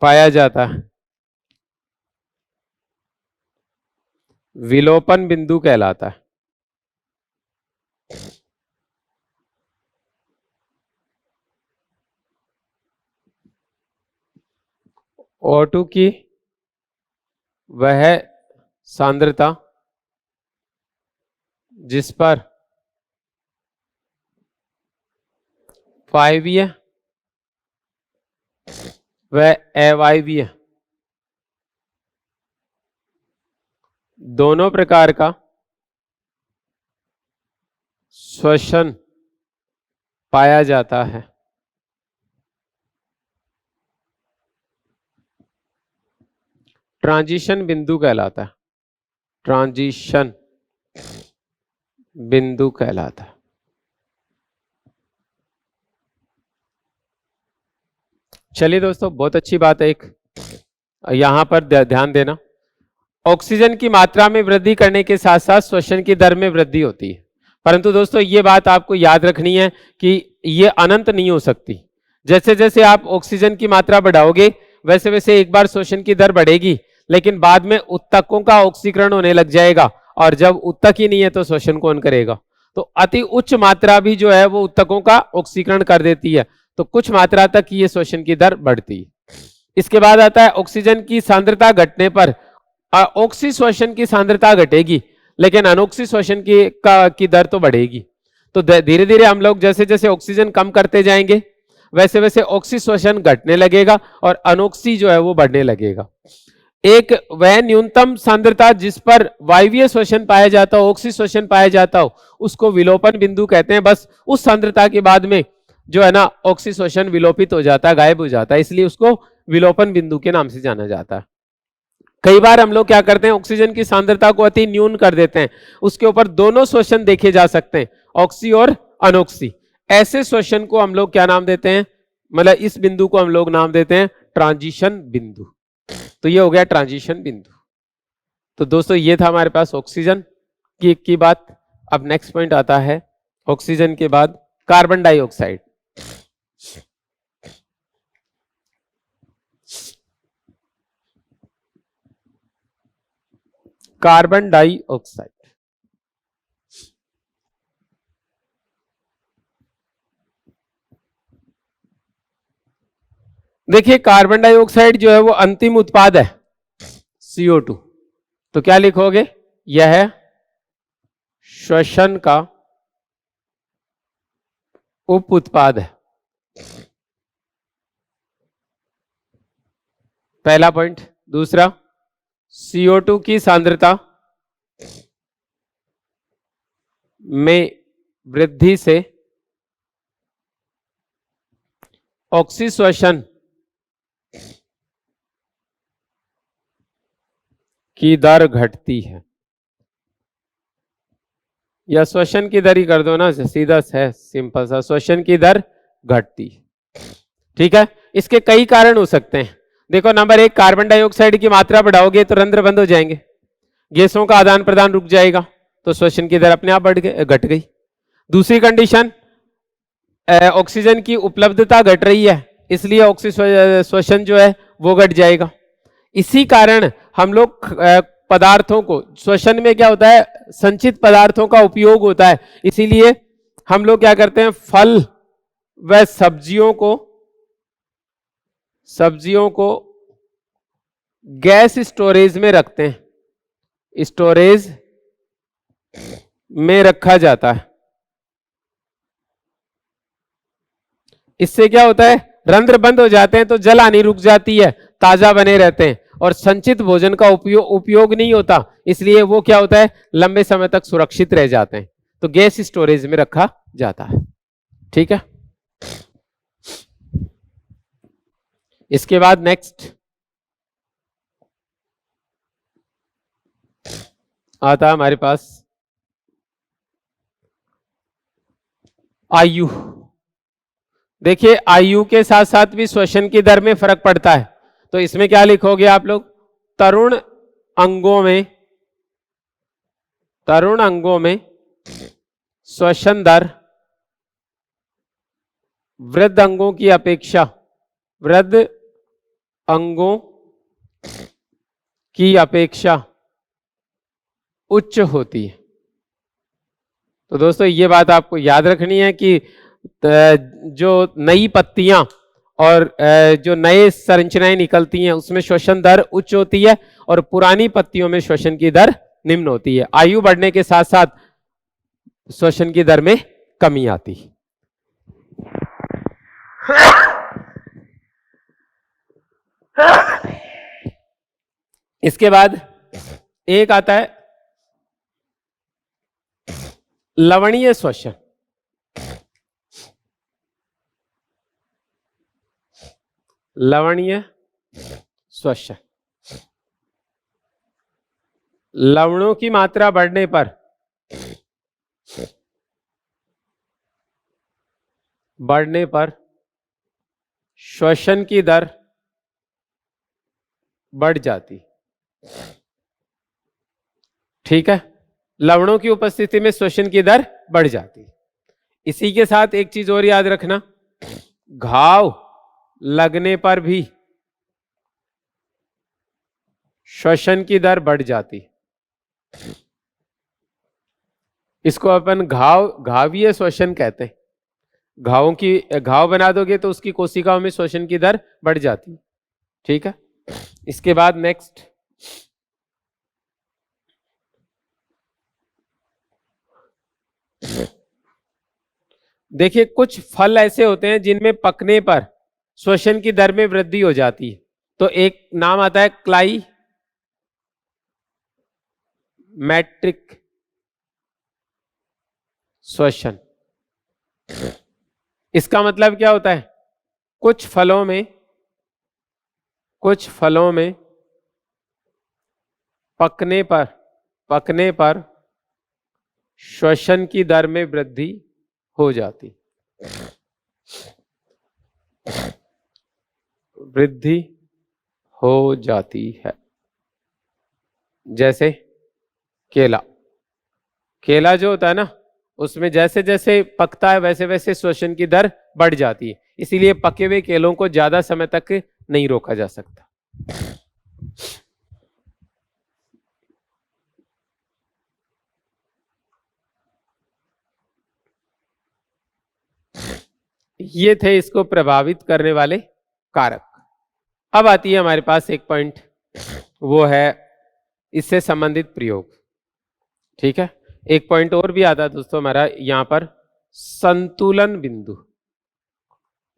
पाया जाता है, विलोपन बिंदु कहलाता है। O2 की वह सांद्रता जिस पर वायवीय व अवायवीय दोनों प्रकार का श्वसन पाया जाता है, ट्रांजिशन बिंदु कहलाता है। ट्रांजिशन बिंदु कहलाता है। चलिए दोस्तों, बहुत अच्छी बात है। एक यहां पर ध्यान देना, ऑक्सीजन की मात्रा में वृद्धि करने के साथ साथ श्वसन की दर में वृद्धि होती है। परंतु दोस्तों ये बात आपको याद रखनी है कि ये अनंत नहीं हो सकती। जैसे जैसे आप ऑक्सीजन की मात्रा बढ़ाओगे वैसे वैसे एक बार श्वसन की दर बढ़ेगी, लेकिन बाद में उत्तकों का ऑक्सीकरण होने लग जाएगा, और जब उत्तक ही नहीं है तो श्वसन कौन करेगा। तो अति उच्च मात्रा भी जो है वो उत्तकों का ऑक्सीकरण कर देती है, तो कुछ मात्रा तक ये श्वसन की दर बढ़ती है। इसके बाद आता है ऑक्सीजन की सांद्रता घटने पर ऑक्सीश्वसन की सांद्रता घटेगी, लेकिन अनऑक्सीश्वसन की दर तो बढ़ेगी। तो धीरे धीरे हम लोग जैसे जैसे ऑक्सीजन कम करते जाएंगे वैसे वैसे ऑक्सीश्वसन घटने लगेगा और अनऑक्सी जो है वो बढ़ने लगेगा। एक वह न्यूनतम सांद्रता जिस पर वायवीय श्वसन पाया जाता हो, ऑक्सीश्वसन पाया जाता हो, उसको विलोपन बिंदु कहते हैं। बस उस सांद्रता के बाद में जो है ना ऑक्सीश्वसन विलोपित हो जाता है, गायब हो जाता है, इसलिए उसको विलोपन बिंदु के नाम से जाना जाता है। कई बार हम लोग क्या करते हैं, ऑक्सीजन की सांद्रता को अति न्यून कर देते हैं, उसके ऊपर दोनों श्वसन देखे जा सकते हैं, ऑक्सी और अनऑक्सी। ऐसे श्वसन को हम लोग क्या नाम देते हैं, मतलब इस बिंदु को हम लोग नाम देते हैं ट्रांजिशन बिंदु। तो ये हो गया ट्रांजिशन बिंदु। तो दोस्तों ये था हमारे पास ऑक्सीजन की बात। अब नेक्स्ट पॉइंट आता है ऑक्सीजन के बाद कार्बन डाइऑक्साइड। Carbon dioxide. देखिए कार्बन डाइऑक्साइड जो है वो अंतिम उत्पाद है CO2, तो क्या लिखोगे, यह श्वसन का उप उत्पाद है। पहला पॉइंट। दूसरा, CO2 की सांद्रता में वृद्धि से ऑक्सीश्वसन की दर घटती है, या श्वसन की दर ही कर दो ना, सीधा है, सिंपल सा, श्वसन की दर घटती है। ठीक है, इसके कई कारण हो सकते हैं। देखो नंबर एक, कार्बन डाइऑक्साइड की मात्रा बढ़ाओगे तो रंध्र बंद हो जाएंगे, गैसों का आदान प्रदान रुक जाएगा, तो श्वसन की दर अपने आप घट गई। दूसरी कंडीशन, ऑक्सीजन की उपलब्धता घट रही है, इसलिए ऑक्सीजन श्वसन जो है वो घट जाएगा। इसी कारण हम लोग पदार्थों को, श्वसन में क्या होता है, संचित पदार्थों का उपयोग होता है, इसीलिए हम लोग क्या करते हैं, फल व सब्जियों को गैस स्टोरेज में रखते हैं, स्टोरेज में रखा जाता है। इससे क्या होता है, रंध्र बंद हो जाते हैं तो जल आनी रुक जाती है, ताजा बने रहते हैं, और संचित भोजन का उपयोग नहीं होता, इसलिए वो क्या होता है, लंबे समय तक सुरक्षित रह जाते हैं, तो गैस स्टोरेज में रखा जाता है। ठीक है, इसके बाद नेक्स्ट आता है हमारे पास आयु। देखिए आयु के साथ साथ भी श्वसन की दर में फर्क पड़ता है, तो इसमें क्या लिखोगे आप लोग, तरुण अंगों में श्वसन दर वृद्ध अंगों की अपेक्षा उच्च होती है। तो दोस्तों ये बात आपको याद रखनी है कि जो नई पत्तियां और जो नए संरचनाएं निकलती हैं उसमें श्वसन दर उच्च होती है, और पुरानी पत्तियों में श्वसन की दर निम्न होती है। आयु बढ़ने के साथ साथ श्वसन की दर में कमी आती है। इसके बाद एक आता है लवणीय श्वसन। लवणीय श्वसन, लवणों की मात्रा बढ़ने पर श्वसन की दर बढ़ जाती। ठीक है, लवणों की उपस्थिति में श्वसन की दर बढ़ जाती। इसी के साथ एक चीज और याद रखना, घाव लगने पर भी श्वसन की दर बढ़ जाती। इसको अपन घावीय श्वसन कहते हैं। घाव बना दोगे तो उसकी कोशिकाओं में श्वसन की दर बढ़ जाती। ठीक है, इसके बाद नेक्स्ट देखिए, कुछ फल ऐसे होते हैं जिनमें पकने पर श्वसन की दर में वृद्धि हो जाती है। तो एक नाम आता है क्लाइमेट्रिक श्वसन। इसका मतलब क्या होता है, कुछ फलों में पकने पर श्वसन की दर में वृद्धि हो जाती है। जैसे केला जो होता है ना, उसमें जैसे जैसे पकता है वैसे वैसे श्वसन की दर बढ़ जाती है, इसीलिए पके हुए केलों को ज्यादा समय तक नहीं रोका जा सकता। ये थे इसको प्रभावित करने वाले कारक। अब आती है हमारे पास एक पॉइंट, वो है इससे संबंधित प्रयोग। ठीक है, एक पॉइंट और भी आता है दोस्तों हमारा यहां पर, संतुलन बिंदु।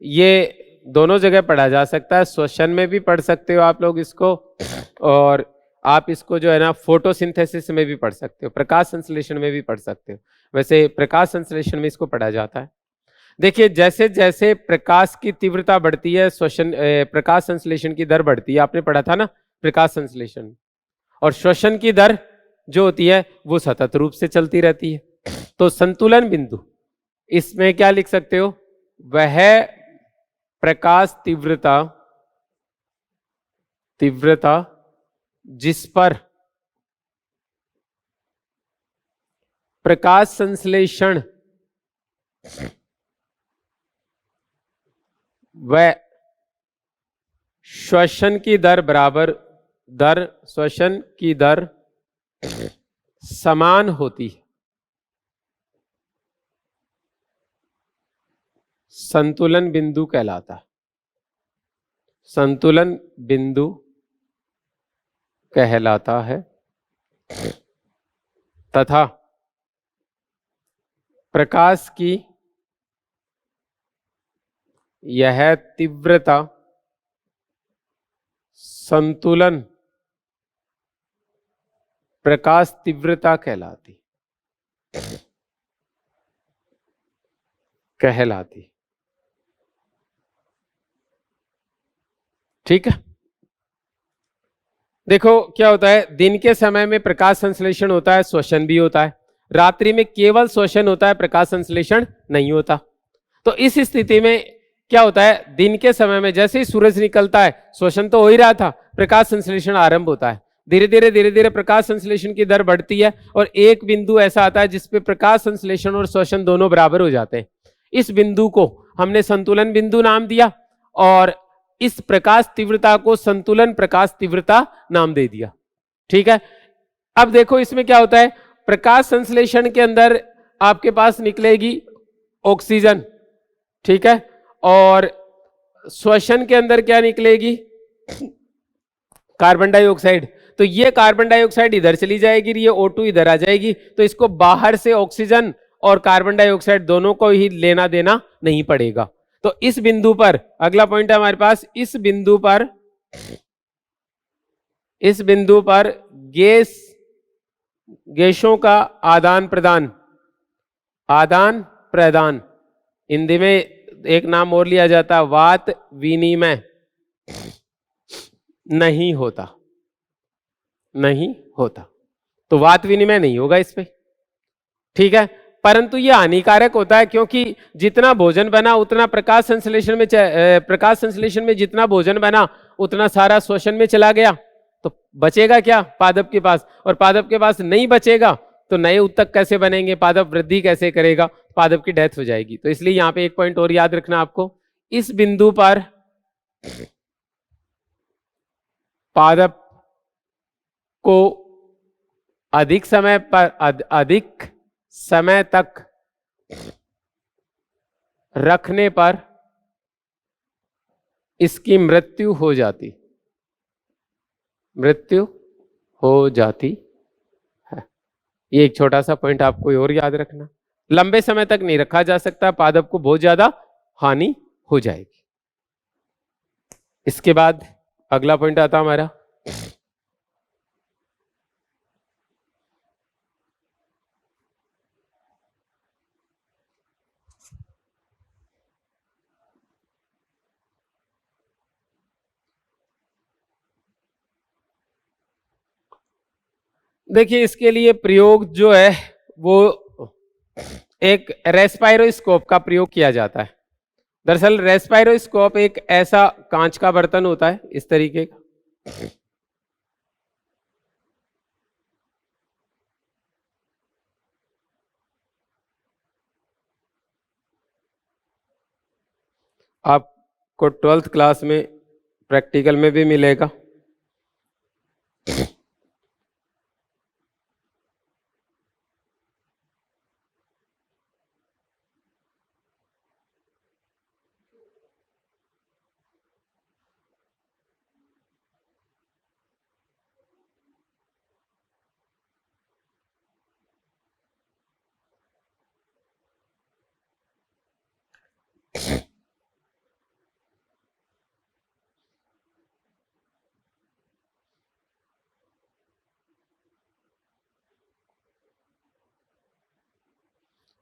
ये दोनों जगह पढ़ा जा सकता है, श्वसन में भी पढ़ सकते हो आप लोग इसको, और आप इसको जो है ना फोटोसिंथेसिस में भी पढ़ सकते हो, प्रकाश संश्लेषण में भी पढ़ सकते हो। वैसे प्रकाश संश्लेषण में इसको पढ़ा जाता है। देखिए जैसे जैसे प्रकाश की तीव्रता बढ़ती है, श्वसन प्रकाश संश्लेषण की दर बढ़ती है। आपने पढ़ा था ना प्रकाश संश्लेषण, और श्वसन की दर जो होती है वो सतत रूप से चलती रहती है। तो संतुलन बिंदु, इसमें क्या लिख सकते हो, वह प्रकाश तीव्रता जिस पर प्रकाश संश्लेषण व श्वसन की दर बराबर श्वसन की दर समान होती है, संतुलन बिंदु कहलाता है। संतुलन बिंदु कहलाता है तथा प्रकाश की यह तीव्रता संतुलन प्रकाश तीव्रता कहलाती। ठीक है, देखो क्या होता है, दिन के समय में प्रकाश संश्लेषण होता है, श्वसन भी होता है। रात्रि में केवल श्वसन होता है, प्रकाश संश्लेषण नहीं होता। तो इस स्थिति में क्या होता है, दिन के समय में जैसे ही सूरज निकलता है, श्वसन तो हो ही रहा था, प्रकाश संश्लेषण आरंभ होता है। धीरे धीरे प्रकाश संश्लेषण की दर बढ़ती है, और एक बिंदु ऐसा आता है जिसपे प्रकाश संश्लेषण और श्वसन दोनों बराबर हो जाते हैं। इस बिंदु को हमने संतुलन बिंदु नाम दिया, और इस प्रकाश तीव्रता को संतुलन प्रकाश तीव्रता नाम दे दिया। ठीक है, अब देखो इसमें क्या होता है, प्रकाश संश्लेषण के अंदर आपके पास निकलेगी ऑक्सीजन, ठीक है, और श्वसन के अंदर क्या निकलेगी, कार्बन डाइऑक्साइड। तो ये कार्बन डाइऑक्साइड इधर चली जाएगी, ये O2 इधर आ जाएगी, तो इसको बाहर से ऑक्सीजन और कार्बन डाइऑक्साइड दोनों को ही लेना देना नहीं पड़ेगा। तो इस बिंदु पर अगला पॉइंट है हमारे पास, इस बिंदु पर गैसों का आदान प्रदान, हिंदी में एक नाम और लिया जाता है, वात विनिमय, नहीं होता। तो वात विनिमय नहीं होगा इस पे। ठीक है, परंतु ये हानिकारक होता है, क्योंकि जितना भोजन बना उतना प्रकाश संश्लेषण में जितना भोजन बना उतना सारा श्वसन में चला गया, तो बचेगा क्या पादप के पास, और पादप के पास नहीं बचेगा तो नए उत्तक कैसे बनेंगे, पादप वृद्धि कैसे करेगा, पादप की डेथ हो जाएगी। तो इसलिए यहां पे एक पॉइंट और याद रखना आपको, इस बिंदु पर पादप को अधिक समय तक रखने पर इसकी मृत्यु हो जाती है। ये एक छोटा सा पॉइंट आपको और याद रखना, लंबे समय तक नहीं रखा जा सकता, पादप को बहुत ज्यादा हानि हो जाएगी। इसके बाद अगला पॉइंट आता हमारा, देखिए इसके लिए प्रयोग जो है वो एक रेस्पायरोस्कोप का प्रयोग किया जाता है। दरअसल रेस्पायरोस्कोप एक ऐसा कांच का बर्तन होता है इस तरीके का, आपको 12th क्लास में प्रैक्टिकल में भी मिलेगा।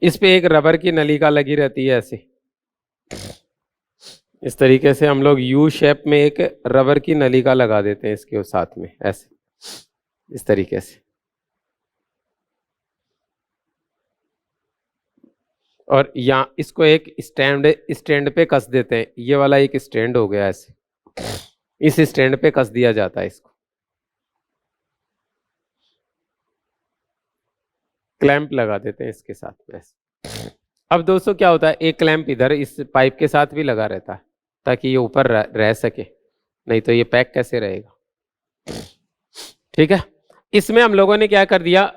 इस पे एक रबर की नलिका लगी रहती है ऐसे, इस तरीके से हम लोग यू शेप में एक रबर की नलिका लगा देते हैं इसके साथ में ऐसे, इस तरीके से। और यहाँ इसको एक स्टैंड पे कस देते हैं, ये वाला एक स्टैंड हो गया ऐसे, इस स्टैंड पे कस दिया जाता है इसको, क्लैंप लगा देते हैं इसके साथ में ऐसे। अब दोस्तों क्या होता है, एक क्लैंप इधर इस पाइप के साथ भी लगा रहता है ताकि ये ऊपर रह सके, नहीं तो ये पैक कैसे रहेगा। ठीक है, इसमें हम लोगों ने क्या कर दिया,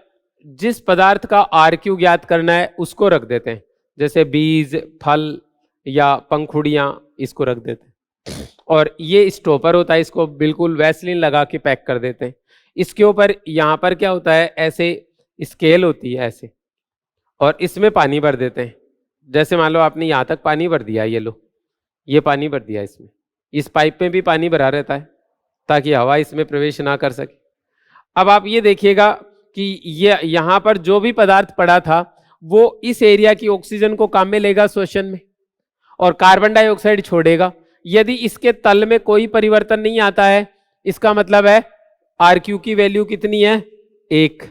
जिस पदार्थ का RQ ज्ञात करना है उसको रख देते हैं, जैसे बीज, फल या पंखुड़ियां, इसको रख देते हैं। और ये स्टॉपर होता है, इसको बिल्कुल वैसलीन लगा के पैक कर देते हैं। इसके ऊपर यहाँ पर क्या होता है, ऐसे स्केल होती है ऐसे, और इसमें पानी भर देते हैं। जैसे मान लो आपने यहाँ तक पानी भर दिया, ये लो, ये पानी भर दिया इसमें, इस पाइप में भी पानी भरा रहता है ताकि हवा इसमें प्रवेश ना कर सके। अब आप ये देखिएगा कि ये यहाँ पर जो भी पदार्थ पड़ा था वो इस एरिया की ऑक्सीजन को काम में लेगा श्वसन में, और कार्बन डाइऑक्साइड छोड़ेगा। यदि इसके तल में कोई परिवर्तन नहीं आता है, इसका मतलब है RQ की वैल्यू कितनी है, 1।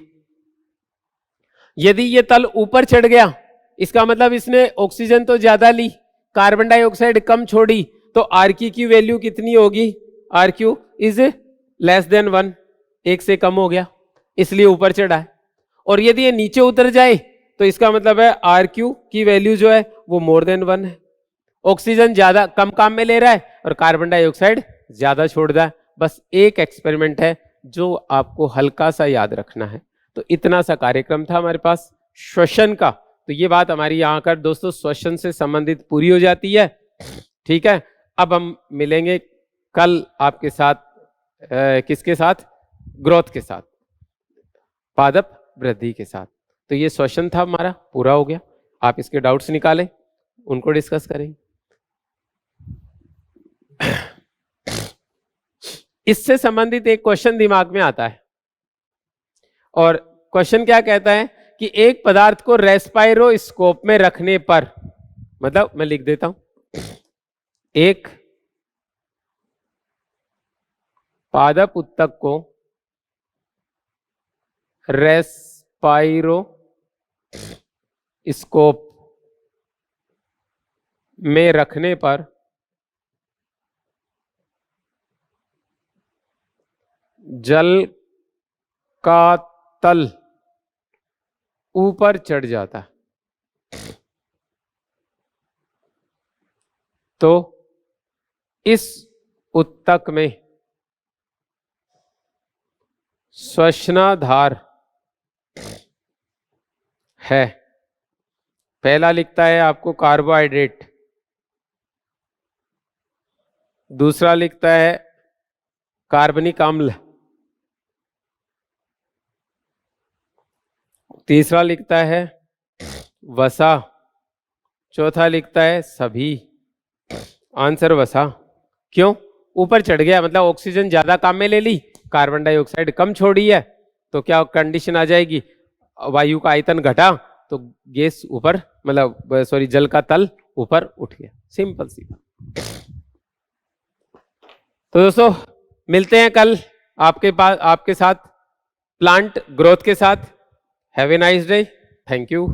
यदि ये तल ऊपर चढ़ गया, इसका मतलब इसने ऑक्सीजन तो ज्यादा ली, कार्बन डाइऑक्साइड कम छोड़ी, तो RQ की वैल्यू कितनी होगी, RQ इज लेस देन 1, 1 से कम हो गया, इसलिए ऊपर चढ़ा है। और यदि ये नीचे उतर जाए तो इसका मतलब है RQ की वैल्यू जो है वो मोर देन 1 है, ऑक्सीजन ज्यादा कम काम में ले रहा है और कार्बन डाइऑक्साइड ज्यादा छोड़ रहा है। बस एक एक्सपेरिमेंट है जो आपको हल्का सा याद रखना है। तो इतना सा कार्यक्रम था हमारे पास श्वसन का। तो ये बात हमारी यहाँ कर दोस्तों श्वसन से संबंधित पूरी हो जाती है। ठीक है, अब हम मिलेंगे कल आपके साथ, किसके साथ, ग्रोथ के साथ, पादप वृद्धि के साथ। तो ये श्वसन था हमारा, पूरा हो गया। आप इसके डाउट्स निकालें, उनको डिस्कस करेंगे। इससे संबंधित एक क्वेश्चन दिमाग में आता है, और क्वेश्चन क्या कहता है कि एक पदार्थ को रेस्पायरोस्कोप में रखने पर, मतलब मैं लिख देता हूं, एक पादप उत्तक को रेस्पायरोस्कोप में रखने पर जल का तल ऊपर चढ़ जाता है, तो इस उत्तक में श्वसनाधार है। पहला लिखता है आपको कार्बोहाइड्रेट, दूसरा लिखता है कार्बनिक अम्ल, तीसरा लिखता है वसा, चौथा लिखता है सभी। आंसर वसा। क्यों, ऊपर चढ़ गया, मतलब ऑक्सीजन ज्यादा काम में ले ली, कार्बन डाइऑक्साइड कम छोड़ी है, तो क्या कंडीशन आ जाएगी, वायु का आयतन घटा तो गैस ऊपर, मतलब सॉरी जल का तल ऊपर उठ गया। सिंपल सीधा। तो दोस्तों मिलते हैं कल आपके पास, आपके साथ प्लांट ग्रोथ के साथ। Have a nice day, thank you.